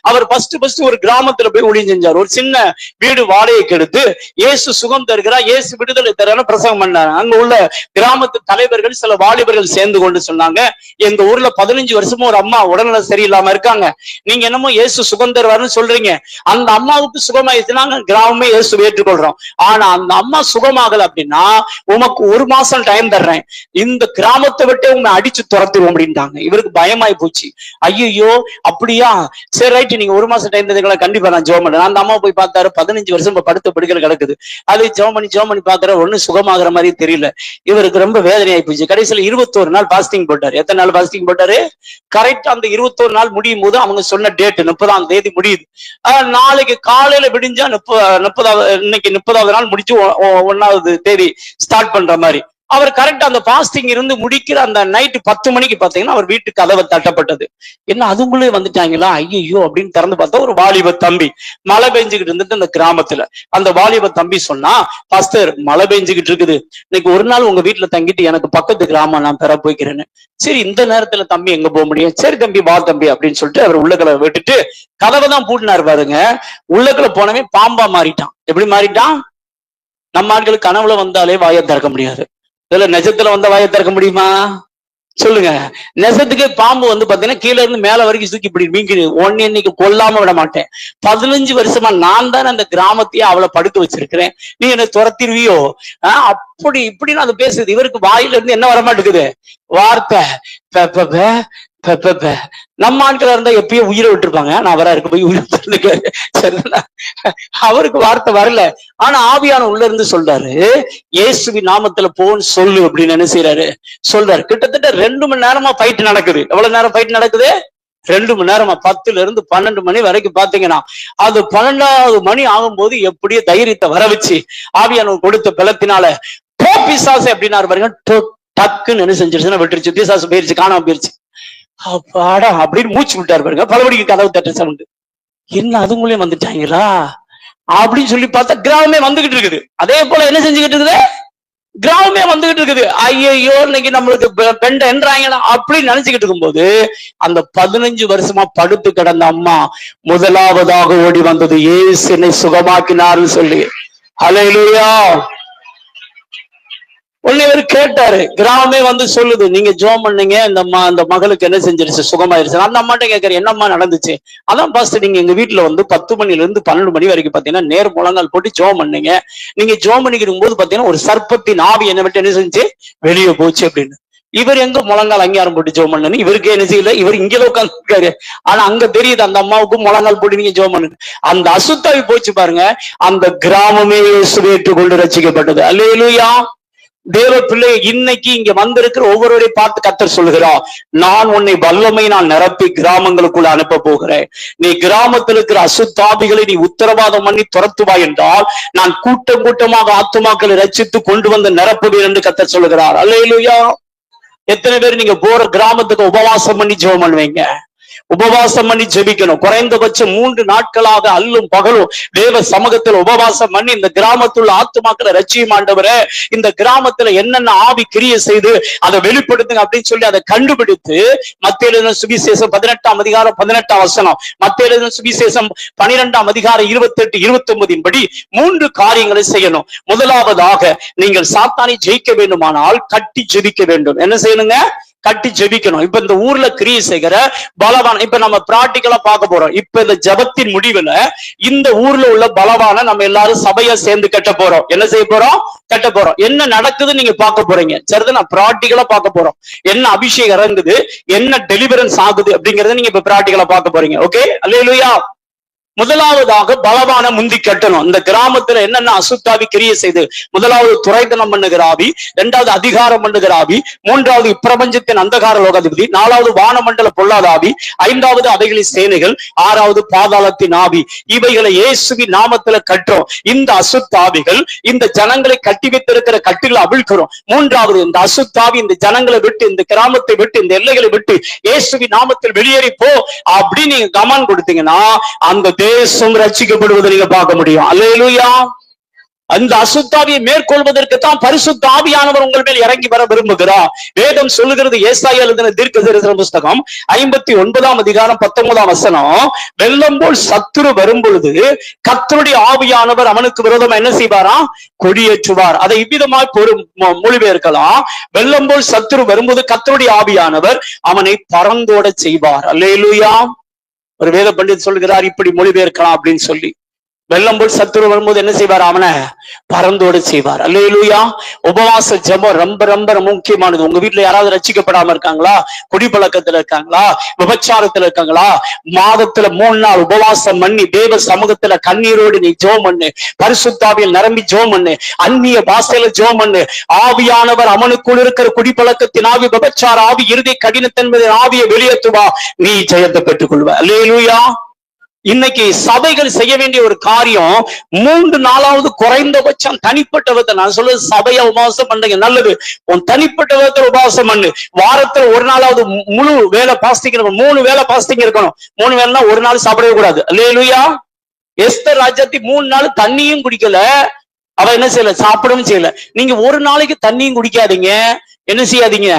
அவர் ஃபர்ஸ்ட் ஒரு கிராமத்துல போய் ஊழியம் செஞ்சார். ஒரு சின்ன வீடு வாடகைக்கு எடுத்து இயேசு சுகம் தருகிறார், இயேசு விடுதலை தருகிறார் பிரசங்கம் பண்ணாங்க. அங்க உள்ள கிராமத்து தலைவர்கள் சில வாலிபர்கள் சேர்ந்து கொண்டு சொன்னாங்க, எங்க ஊர்ல 15 வருஷமா ஒரு அம்மா உடல்நலம் சரியில்லாம இருக்காங்க, நீங்க என்னமோ இயேசு சுகம் தருவாருன்னு சொல்றீங்க. அந்த அம்மாவுக்கு சுகமாயிடுச்சுன்னா கிராமமே இயேசு ஏற்றுக்கொள்றோம். ஆனா அந்த அம்மா சுகமாகல அப்படின்னா உமக்கு 1 மாசம் டைம் தர்றேன், இந்த கிராமத்தை விட்டு உங்களை அடிச்சு துரத்துவோம் அப்படின்ட்டாங்க. இவருக்கு பயம் போச்சு. ஐயோ அப்படியா, சரி ரைட், நீங்க 1 மாசம் டைம் தந்தீங்களா, கண்டிப்பா நான் ஜெபம் பண்றேன். அந்த அம்மா போய் பார்த்தாரு, 15 வருஷம் படுத்த படுக்கல கிடக்குது. அது ஜெபம் பண்ணி பாக்குற ஒண்ணு சுகமாகிற மாதிரி தெரியல. இவருக்கு ரொம்ப வேதனையாயி போச்சு. கடைசியில 21 நாள் பாஸ்டிங் போட்டாரு. எத்தனை நாள் பாஸ்டிங் போட்டாரு? கரெக்டா அந்த 21 நாள் முடியும் போது அவங்க சொன்ன டேட் 30ஆம் தேதி முடியுது. நாளைக்கு காலையில விடிஞ்சா 30வது, இன்னைக்கு 30வது நாள் முடிச்சு 1வது தேதி ஸ்டார்ட் பண்ற மாதிரி. அவர் கரெக்டா அந்த பாஸ்டிங் இருந்து முடிக்கிற அந்த நைட்டு 10 மணிக்கு பாத்தீங்கன்னா அவர் வீட்டு கதவை தட்டப்பட்டது. என்ன அதுக்குள்ளே வந்துட்டாங்களா, ஐயோ அப்படின்னு திறந்து பார்த்தா ஒரு வாலிப தம்பி மழை பெஞ்சுக்கிட்டு இருந்துட்டு அந்த கிராமத்துல. அந்த வாலிப தம்பி சொன்னா, பாஸ்டர் மழை பெஞ்சுக்கிட்டு இருக்குது, இன்னைக்கு ஒரு நாள் உங்க வீட்டுல தங்கிட்டு எனக்கு பக்கத்து கிராமம் நான் பெற போய்க்கிறேன்னு. சரி இந்த நேரத்துல தம்பி எங்க போக முடியும், சரி தம்பி வா தம்பி அப்படின்னு சொல்லிட்டு அவர் உள்ளக்களை விட்டுட்டு கதவை தான் பூட்டினார். பாருங்க, உள்ளக்களை போனவே பாம்பா மாறிட்டான். எப்படி மாறிட்டான்? நம்ம ஆட்களுக்கு கனவுல வந்தாலே வாயை திறக்க முடியாது, இதுல நெஜத்துல வந்த வாயை திறக்க முடியுமா சொல்லுங்க? நெசத்துக்கு பாம்பு வந்து பாத்தீங்கன்னா கீழே இருந்து மேல வரைக்கும் தூக்கி இப்படி மீங்கிடு. ஒன்னு இன்னைக்கு கொல்லாம விட மாட்டேன், 15 வருஷமா நான் தானே அந்த கிராமத்தையே அவளை படுத்து வச்சிருக்கிறேன், நீ என்ன துரத்திருவியோ அப்படி இப்படின்னு அது பேசுது. இவருக்கு வாயில இருந்து என்ன வரமாட்டேங்குது? வார்த்தை. நம்ம ஆட்களா இருந்தா எப்பயும் உயிரை விட்டுருப்பாங்க. நான் அவரா இருக்க போய் உயிரை விட்டு அவருக்கு வார்த்தை வரல. ஆனா ஆவியான உள்ள இருந்து சொல்றாரு, இயேசுவின் நாமத்துல போன்னு சொல்லு அப்படின்னு என்ன செய்யறாரு சொல்றாரு. கிட்டத்தட்ட 2 மணி நேரமா ஃபைட் நடக்குது. எவ்வளவு நேரம் ஃபைட் நடக்குது? 2 மணி நேரமா. 10ல இருந்து 12 மணி வரைக்கும் பாத்தீங்கன்னா, அது 12வது மணி ஆகும்போது எப்படியோ தைரியத்தை வர வச்சு ஆவியானவர் கொடுத்த பலத்தினால பிசாசு அப்படின்னா பாருங்க, டக்குன்னு என்ன செஞ்சிருச்சுன்னா விட்டுருச்சு. பிசாசு போயிருச்சு, காணாம போயிருச்சு. அப்பாடா அப்படின்னு மூச்சு விட்டாரு பாருங்க. பலபடிக்கு கதவு தட்ட சவுண்டு. என்ன அதுங்களையும் வந்துட்டாங்களா அப்படின்னு சொல்லி பார்த்தா கிராமமே வந்துகிட்டு இருக்குது. அதே போல என்ன செஞ்சுக்கிட்டு இருக்குது? கிராமமே வந்துகிட்டு இருக்குது. ஐயோ இன்னைக்கு நம்மளுக்கு பெண்ட என்றாங்களா அப்படின்னு நினைச்சுக்கிட்டு இருக்கும்போது அந்த 15 வருஷமா படுத்து கிடந்த அம்மா முதலாவதாக ஓடி வந்தது, இயேசு என்னை சுகமாக்கினார்னு சொல்லி. ஹல்லேலூயா. உடனே இவர் கேட்டாரு, கிராமமே வந்து சொல்லுது, நீங்க ஜோம் பண்ணீங்க, இந்த மகளுக்கு என்ன செஞ்சிருச்சு? சுகமாயிருச்சு. அந்த அம்மாட்ட கேட்கற, என்னம்மா நடந்துச்சு? அதான் பாஸ்டர், நீங்க எங்க வீட்டுல வந்து 10 மணில இருந்து 12 மணி வரைக்கும் பாத்தீங்கன்னா நேர் முழங்கால் போட்டு ஜோம் பண்ணீங்க. நீங்க ஜோம் பண்ணிக்கிடும் போது பாத்தீங்கன்னா ஒரு சர்ப்பத்தின் ஆவி என்ன விட்டு என்ன செஞ்சு வெளியே போச்சு அப்படின்னு. இவர் எங்க முழங்கால் அங்கீகாரம் போட்டு ஜோம் பண்ணு, இவருக்கு என்ன செய்யல, இவர் இங்கே உட்காந்துருக்காரு. ஆனா அங்க தெரியுது அந்த அம்மாவுக்கும் முழங்கால் போட்டு நீங்க ஜோம் பண்ணு. அந்த அசுத்தாவி போச்சு பாருங்க. அந்த கிராமமே இயேசுவை ஏற்றுக்கொண்டு ரட்சிக்கப்பட்டது. அல்லேலூயா. தேவ பிள்ளை, இன்னைக்கு இங்க வந்திருக்கிற ஒவ்வொருவரையும் பார்த்து கர்த்தர் சொல்லுகிறார், நான் உன்னை வல்லமை நான் நிரப்பி கிராமங்களுக்குள்ள அனுப்ப போகிறேன். நீ கிராமத்தில் இருக்கிற அசுத்தாவிகளை நீ உத்தரவாதம் பண்ணி துரத்துவாய் என்றால் நான் கூட்டம் கூட்டமாக ஆத்துமாக்களை ரட்சித்து கொண்டு வந்து நிரப்புவேன் என்று கர்த்தர் சொல்லுகிறார். அல்லேலூயா. எத்தனை பேர் நீங்க போற கிராமத்துக்கு உபவாசம் பண்ணி ஜெபம் பண்ணுவீங்க? உபவாசம் பண்ணி ஜெபிக்கணும். குறைந்தபட்சம் 3 நாட்களாக அல்லும் பகலும் தேவ சமூகத்தில் உபவாசம் பண்ணி இந்த கிராமத்துள்ள ஆத்துமாக்களை ரட்சியும் ஆண்டவரே, இந்த கிராமத்துல என்னென்ன ஆவி கிரியை செய்து அதை வெளிப்படுத்துங்க அப்படின்னு சொல்லி அதை கண்டுபிடித்து மத்தேயு எழுதின சுவிசேஷம் 18ஆம் அதிகாரம் 18ஆம் வசனம், மத்தேயு எழுதின சுவிசேஷம் 12ஆம் அதிகாரம் 28 29 படி 3 காரியங்களை செய்யணும். முதலாவதாக, நீங்கள் சாத்தானை ஜெயிக்க வேண்டுமானால் கட்டி ஜெபிக்க வேண்டும். என்ன செய்யணுங்க? கட்டி ஜெபிக்கணும். இப்ப இந்த ஊர்ல கிரியை செய்கிற பலவான, இப்ப நம்ம பிராக்டிக்கலா பார்க்க போறோம். இப்ப இந்த ஜபத்தின் முடிவுல இந்த ஊர்ல உள்ள பலவான நம்ம எல்லாரும் சபையா சேர்ந்து கட்ட போறோம். என்ன செய்ய போறோம்? கட்ட போறோம். என்ன நடக்குதுன்னு நீங்க பார்க்க போறீங்க. சரிதான், நான் பிராக்டிக்கலா பார்க்க போறோம். என்ன அபிஷேகம் இறங்குது, என்ன டெலிவரன்ஸ் ஆகுது அப்படிங்கறத நீங்க இப்ப பிராக்டிக்கலா பார்க்க போறீங்க. ஓகே, அல்லேலூயா. முதலாவதாக பலவான முந்தி கட்டணும். இந்த கிராமத்துல என்னென்ன அசுத்தாவி கிரியை செய்து, முதலாவது துரைத்தனம் பண்ணுகிற ஆவி, 2வது அதிகாரம் பண்ணுகிற ஆவி, 3வது இப்பிரபஞ்சத்தின் அந்தகார லோகாதிபதி, 4வது வானமண்டல பொல்லாத ஆவி, 5வது அவைகளின் சேனைகள், 6வது பாதாளத்தின் ஆவி. இவைகளை இயேசுவின் நாமத்துல கட்டுறோம். இந்த அசுத்தாவிகள் இந்த ஜனங்களை கட்டி வைத்திருக்கிற கட்டுகளை அவிழ்க்கிறோம். 3வது, இந்த அசுத்தாவி இந்த ஜனங்களை விட்டு, இந்த கிராமத்தை விட்டு, இந்த எல்லைகளை விட்டு இயேசுவின் நாமத்தில் வெளியேறி போ அப்படின்னு நீங்க கமாண்ட் கொடுத்தீங்கன்னா அந்த தேசம் ரட்சிக்கப்படுவதை நீங்க பார்க்க முடியும். அல்லேலூயா. அந்த அசுத்தாவியை மேற்கொள்வதற்கு தான் பரிசுத்த ஆவியானவர் உங்கள் மேல் இறங்கி வர விரும்புகிறார். வேதம் சொல்லுகிறது, ஏசாயா எழுதின தீர்க்கதரிசன புஸ்தகம் 59ஆம் அதிகாரம் 19ஆம் வசனம், வெள்ளம் போல் சத்துரு வரும் பொழுது கர்த்தருடைய ஆவியானவர் அவனுக்கு விரோதமா என்ன செய்வாராம்? கொடியேற்றுவார். அதை இவ்விதமாய் மொழிபெயர்க்கலாம். வெள்ளம் போல் சத்துரு வரும்போது கர்த்தருடைய ஆவியானவர் அவனை பறந்தோட செய்வார். அல்லேலூயா. ஒரு வேத பண்டிதர் சொல்கிறார், இப்படி மொழிபெயர்க்கலாம் அப்படின்னு சொல்லி. வெள்ளம் போல் சத்துரு வரும்போது என்ன செய்வார்? அவனை பறந்தோடு செய்வார். அல்லேலூயா. உபவாச ஜெபம் ரொம்ப ரொம்ப முக்கியமானது. உங்க வீட்டுல யாராவது ரட்சிக்கப்படாம இருக்காங்களா? குடிப்பழக்கத்துல இருக்காங்களா? விபச்சாரத்துல இருக்காங்களா? மாதத்துல 3 நாள் உபவாசம் பண்ணி தேவ சமூகத்துல கண்ணீரோடு நீ ஜெபம் பண்ணு. பரிசுத்தாவியில் நிரம்பி ஜெபம் பண்ணு. அந்நிய பாஷையில ஜெபம் பண்ணு. ஆவியானவர் அவனுக்குள் இருக்கிற குடிப்பழக்கத்தின் ஆவி, விபச்சார ஆவி, இறுதி கடினத்தன்மையின் ஆவியை வெளியேற்றுவா. நீ ஜெயத்தை பெற்றுக் கொள்வ. அல்லேலூயா. இன்னைக்கு சபைகள் செய்ய வேண்டிய ஒரு காரியம், 3 நாளாவது குறைந்தபட்சம் தனிப்பட்ட விதத்தை, நான் சொல்றது சபையா உபவாசம் பண்றீங்க நல்லது, உன் தனிப்பட்ட விதத்துல உபவாசம் பண்ணு. வாரத்துல ஒரு நாளாவது முழு வேலை பாஸ்டிங் இருக்கணும். 3 வேலை பாஸ்டிங் இருக்கணும். 3 வேலைன்னா ஒரு நாள் சாப்பிடவே கூடாது. அல்லேலூயா. எஸ்தர் ராஜாத்தி 3 நாள் தண்ணியும் குடிக்கல, அவ என்ன செய்யல? சாப்பிடவும் செய்யல. நீங்க ஒரு நாளைக்கு தண்ணியும் குடிக்காதீங்க, என்ன செய்யாதீங்க?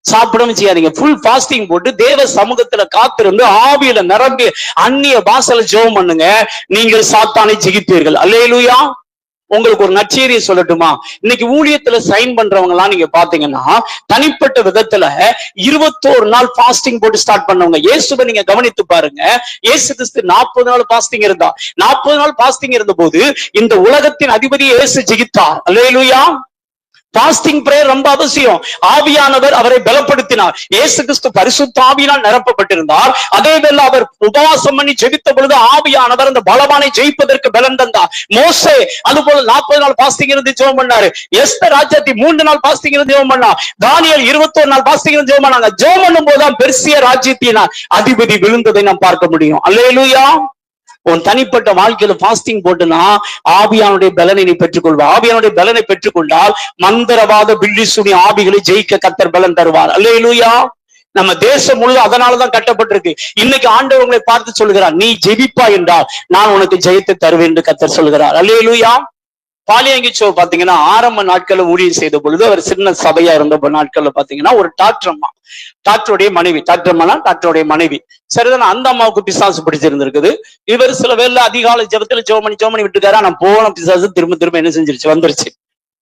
சாப்பிடவும் செய்யாதீங்க. ஃபுல் பாஸ்டிங் போட்டு தேவ சமூகத்துல காத்திருந்து ஆவியில நிரம்பி அந்நிய பாஷையில ஜெபம் பண்ணுங்க. நீங்கள் சாத்தானை ஜெயிப்பீர்கள். அல்லேலூயா. உங்களுக்கு ஒரு நற்செய்தியை சொல்லட்டுமா? இன்னைக்கு ஊழியத்துல சைன் பண்றவங்க எல்லாம் நீங்க பாத்தீங்கன்னா தனிப்பட்ட விதத்துல 21 நாள் பாஸ்டிங் போட்டு ஸ்டார்ட் பண்ணவங்க. இயேசுவை நீங்க கவனித்து பாருங்க. இயேசு கிறிஸ்து 40 நாள் பாஸ்டிங் இருந்தா. 40 நாள் பாஸ்டிங் இருந்த போது இந்த உலகத்தின் அதிபதி இயேசு ஜெயித்தார். அல்லேலூயா. பாஸ்டிங் பிரேயர் ரொம்ப அவசியம். ஆவியானவர் அவரை பலப்படுத்தினார். இயேசு கிறிஸ்து பரிசுத்த ஆவியினால் நிரப்பப்பட்டிருந்தார். அதே வேளை அவர் உபவாசம் பண்ணி ஜெபித்த பொழுது ஆவியானவர் அந்த பலவானை ஜெயிப்பதற்கு பலன் தந்தார். மோசே அதுபோல 40 நாள் பாஸ்டிங் இருந்து ஜெபம் பண்ணாரு. எஸ்தர் ராஜாத்தி 3 நாள் பாஸ்டிங் இருந்து ஜெபம் பண்ணா. தானியேல் 21 நாள் பாஸ்டிங் இருந்து ஜெபம் பண்ணாங்க. ஜெபம் பண்ணும் போதுதான் பெர்சியா ராஜ்யத்தின் அதிபதி விழுந்ததை நாம் பார்க்க முடியும். அல்லேலூயா. உன் தனிப்பட்ட வாழ்க்கையில பாஸ்டிங் போட்டுனா ஆவியானுடைய பலனை நீ பெற்றுக்கொள்வா. ஆவியானுடைய பலனை பெற்றுக்கொண்டால் மந்திரவாத பில்லிசுனி ஆவிகளை ஜெயிக்க கர்த்தர் பலன் தருவார். அல்லேலூயா. நம்ம தேசம் முழுவதும் அதனாலதான் கட்டப்பட்டிருக்கு. இன்னைக்கு ஆண்டவர் உங்களை பார்த்து சொல்லுகிறார், நீ ஜெபிப்பா என்றால் நான் உனக்கு ஜெயத்தை தருவேன் என்று கர்த்தர் சொல்கிறார். அல்லேலூயா. பாலியங்கிச்சோ பாத்தீங்கன்னா ஆரம்ப நாட்கள்ல ஊழியம் செய்த பொழுது அவர் சின்ன சபையா இருந்த நாட்கள்ல பாத்தீங்கன்னா ஒரு டாக்டருடைய மனைவி சரிதான். அந்த அம்மாவுக்கு பிசாசு பிடிச்சிருந்திருக்குது. இவர் சில வேலை அதிகாலை ஜெபத்துல ஜெபம் பண்ணி விட்டுருக்காரு. ஆனா போன பிசாசு திரும்ப என்ன செஞ்சிருச்சு, வந்துருச்சு.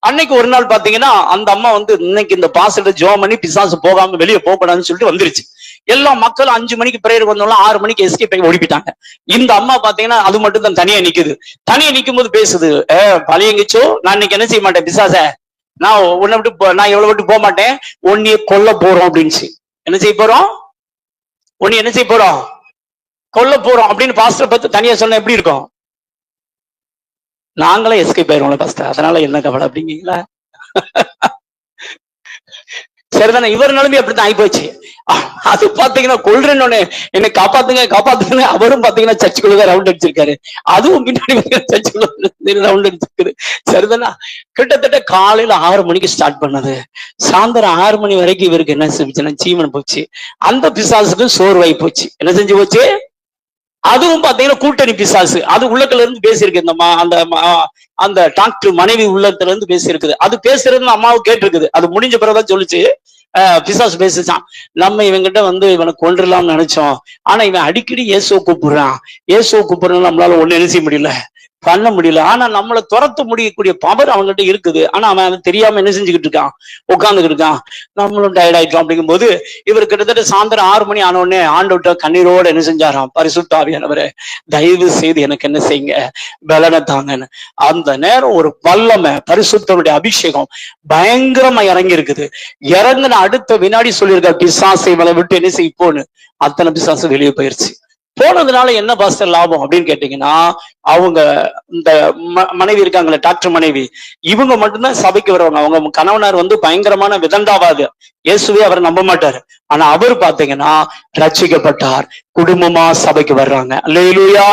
அன்னைக்கு ஒரு நாள் பாத்தீங்கன்னா அந்த அம்மா இன்னைக்கு இந்த பாஸ்டர் ஜெபம் பண்ணி பிசாசு போகாம வெளியே போகக்கூடாதுன்னு சொல்லிட்டு வந்துருச்சு. எல்லா மக்களும் 5 மணிக்கு பிரேயர் வந்தோம்னா 6 மணிக்கு எஸ்கேப் பண்ணி ஓடிப்பிட்டாங்க. இந்த அம்மா பாத்தீங்கன்னா அது மட்டும் தான் தனியா நிக்கும் போது பேசுது, பழையங்கிச்சோ நான் இன்னைக்கு என்ன செய்ய மாட்டேன் பிசாச, நான் உன்னை விட்டு நான் எவ்வளவு விட்டு போக மாட்டேன், உன்னைய கொல்ல போறோம் அப்படின்னுச்சு. என்ன செய்ய போறோம், உன்னை என்ன செய்ய போறோம், கொல்ல போறோம் அப்படின்னு பாஸ்டர் பார்த்து தனியா சொன்ன எப்படி இருக்கும்? நாங்களே எஸ்கேப் ஆயிருவோம்ல பாஸ்டர், அதனால என்ன கவலை அப்படிங்களா? சரிதானே. இவர் நிலைமை அப்படித்தான் ஆயிப்போச்சு. அது பாத்தீங்கன்னா கொள்றேன்னு என்னை காப்பாத்துங்க அவரும் பாத்தீங்கன்னா சர்ச்சுக்குள்ள ரவுண்ட் அடிச்சிருக்காரு. அதுவும் பின்னாடி சர்ச்சுக்குள்ள ரவுண்ட் அடிச்சிருக்காரு. சரிதானா. கிட்டத்தட்ட காலையில 6 மணிக்கு ஸ்டார்ட் பண்ணது, சாயந்தரம் 6 மணி வரைக்கும் இவருக்கு என்ன செஞ்சுன்னா ஜீவன் போச்சு. அந்த பிசாசுக்கு சோர்வாய் போச்சு. என்ன செஞ்சு போச்சு? அதுவும் பாத்தீங்கன்னா கூட்டணி பிசாசு. அது உள்ளத்துல இருந்து பேசியிருக்கு. அந்த டாக்டர் மனைவி உள்ளத்துல இருந்து பேசியிருக்குது. அது பேசுறதுன்னு அம்மாவும் கேட்டிருக்குது. அது முடிஞ்ச பிறகுதான் சொல்லிச்சு, பிசாசு பேசிச்சான், நம்ம இவங்கிட்ட இவனை கொன்றுலாம்னு நினைச்சோம், ஆனா இவன் அடிக்கடி இயேசுவை கூப்பிடுறான் நம்மளால ஒண்ணு என்ன செய்ய முடியல, பண்ண முடியல. ஆனா நம்மளை துரத்த முடியக்கூடிய பவர் அவங்ககிட்ட இருக்குது. ஆனா அவன் தெரியாம என்ன செஞ்சுக்கிட்டு இருக்கான், உட்காந்துக்கிட்டு இருக்கான். நம்மளும் டயர்ட் ஆயிட்டோம். அப்படிங்கும் போது இவர் கிட்டத்தட்ட சாயந்தரம் 6 மணி ஆன உடனே ஆண்டவர்ட்ட கண்ணீரோட என்ன செஞ்சாராம், பரிசுத்த ஆவியானவரே தயவு செய்து எனக்கு என்ன செய்யுங்க, பலனை தாங்கன்னு. அந்த நேரம் ஒரு வல்லமை, பரிசுத்தனுடைய அபிஷேகம் பயங்கரமா இறங்கி இருக்குது. இறங்கின அடுத்த வினாடி சொல்லியிருக்காரு, பிசாசை மேல விட்டு என்ன செய்ய போன்னு. அத்தனை பிசாசு வெளியே போயிருச்சு. போனதுனால என்ன பாஸ்டர் லாபம் அப்படின்னு கேட்டீங்கன்னா, அவங்க இந்த மனைவி இருக்காங்களே, டாக்டர் மனைவி, இவங்க மட்டும்தான் சபைக்கு வருவாங்க. அவங்க கணவனார் பயங்கரமான விதண்டாவாது, இயேசுவே அவர் நம்ப மாட்டாரு. ஆனா அவர் பாத்தீங்கன்னா ரட்சிக்கப்பட்டார், குடும்பமா சபைக்கு வர்றாங்க. அல்லேலூயா.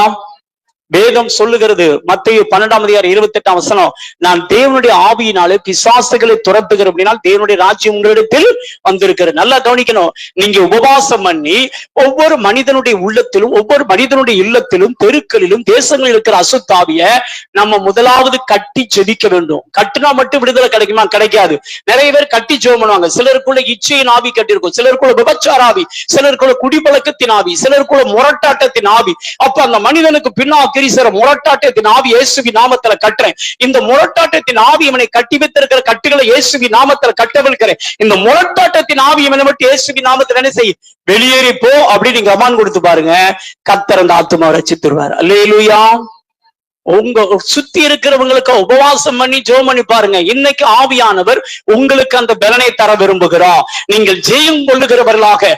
வேதம் சொல்லுகிறது, மத்தேயு 12:28 நான் தேவனுடைய ஆவியினாலே பிசாசுகளை துரத்துகிற அப்படின்னா தேவனுடைய ராஜ்யம் உங்களிடத்தில் வந்திருக்கிறது. நல்லா கவனிக்கணும். நீங்க உபவாசம் பண்ணி ஒவ்வொரு மனிதனுடைய உள்ளத்திலும், ஒவ்வொரு மனிதனுடைய இல்லத்திலும், தெருக்களிலும், தேசங்களில் இருக்கிற அசுத்தாவிய நம்ம முதலாவது கட்டி ஜெபிக்க வேண்டும். கட்டினா மட்டும் விடுதலை கிடைக்குமா? கிடைக்காது. நிறைய பேர் கட்டி ஜெபம் பண்ணுவாங்க. சிலருக்குள்ள இச்சையின் ஆவி கட்டிருக்கும், சிலருக்குள்ள விபச்சார ஆவி, சிலருக்குள்ள குடிப்பழக்கத்தின் ஆவி, சிலருக்குள்ள முரட்டாட்டத்தின் ஆவி. அப்ப அந்த மனிதனுக்கு பின்னாக்கி முரட்டாட்டத்தின் ஆவி இயேசுவின் நாமத்துல கட்டுறேன். இந்த முரட்டாட்டத்தின் ஆவி இவனை கட்டி வைத்திருக்கிற கட்டுகளை இயேசுவின் நாமத்துல கட்டவிழ்க்கிறேன். இந்த முரட்டாட்டத்தின் ஆவி இவனை மட்டும் இயேசுவின் நாமத்துல என்ன செய்ய, வெளியேறி போ அப்படின்னு நீங்க அமான் கொடுத்து பாருங்க, கர்த்தர் அந்த ஆத்துமாவை ரட்சித்துருவார். அல்லேலூயா. உங்க சுத்தி இருக்கிறவங்களுக்கு உபவாசம் பண்ணி ஜெபம் பண்ணி பாருங்க. இன்னைக்கு ஆவியானவர் உங்களுக்கு அந்த பலனை தர விரும்புகிறார். நீங்கள் ஜெயம் கொள்ளுகிறவர்களாக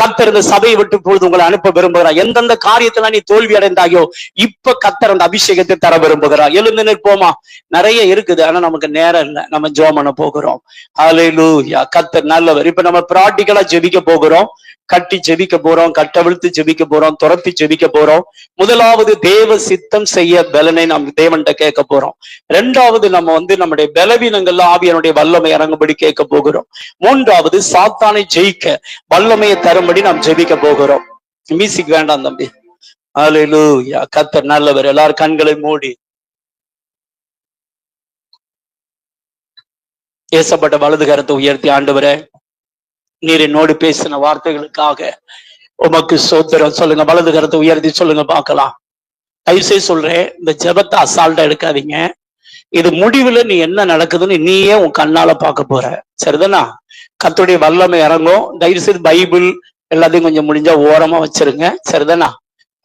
கர்த்தர் இந்த சபையை விட்டு பொழுது உங்களை அனுப்ப விரும்புகிறார். எந்தெந்த காரியத்துல நீ தோல்வி அடைந்தாயோ இப்ப கர்த்தர் அந்த அபிஷேகத்தை தர விரும்புகிறார். எழுந்து நிற்போமா? நிறைய இருக்குது, ஆனா நமக்கு நேரம் இல்லை. நம்ம ஜெபம் பண்ண போகிறோம். ஹல்லேலூயா. கர்த்தர் நல்லவர். இப்ப நம்ம பிராக்டிகலா ஜெபிக்க போகிறோம். கட்டி ஜெபிக்க போறோம், கட்டவிழ்த்து ஜெபிக்க போறோம், துரத்தி ஜெபிக்க போறோம். முதலாவது தேவ சித்தம் செய்ய பலனை நாம் தேவன்கிட்ட கேட்க போறோம். 2வது நம்ம நம்முடைய பலவீனங்கள்ல ஆவியானுடைய வல்லமை இறங்கும்படி கேட்க போகிறோம். 3வது சாத்தானை ஜெயிக்க வல்லமையை தரும்படி நாம் ஜெபிக்க போகிறோம். மியூசிக் வேண்டாம் தம்பி. ஹல்லேலூயா. கர்த்தர் நல்லவர். எல்லாரும் கண்களை மூடி ஏசப்பட்ட வலது கரத்தை உயர்த்தி, ஆண்டவரே நீர் என்னோடு பேசின வார்த்தைகளுக்காக உமக்கு ஸ்தோத்திரம் சொல்லுங்க. வலது கரத்தை உயர்த்தி சொல்லுங்க பார்க்கலாம். தயவுசெய்து சொல்றேன், இந்த ஜெபத்தை அசால்ட்டா எடுக்காதீங்க. இது முடிவுல நீ என்ன நடக்குதுன்னு நீயே உன் கண்ணால பார்க்க போற. சரிதானா? கர்த்தருடைய வல்லமை இறங்கும். தயவுசெய்து பைபிள் எல்லாத்தையும் கொஞ்சம் முடிஞ்சா ஓரமா வச்சிருங்க. சரிதானா?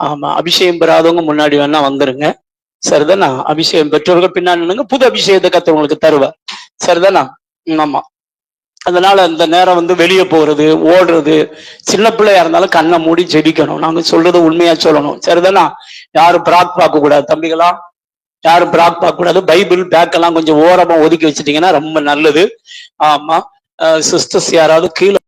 ஆமா, அபிஷேகம் பெறாதவங்க முன்னாடி வேணா வந்துருங்க. சரிதானா? அபிஷேகம் பெற்றவர்கள் பின்னாடி நின்னுங்க, புது அபிஷேகத்தை கர்த்தர் உங்களுக்கு தருவார். சரிதானா? ஆமா. அதனால இந்த நேரம் வந்து வெளியே போறது, ஓடுறது, சின்ன பிள்ளையா இருந்தாலும் கண்ணை மூடி ஜெபிக்கணும். நாங்க சொல்றது உண்மையா சொல்லணும். சரிதானா? யாரும் பிராக் பார்க்க கூடாது தம்பிகளா, யாரும் பிராக் பார்க்க கூடாது. பைபிள் பேக் எல்லாம் கொஞ்சம் ஓரமா ஒதுக்கி வச்சுட்டீங்கன்னா ரொம்ப நல்லது. ஆமா. சிஸ்டர்ஸ் யாராவது கீழே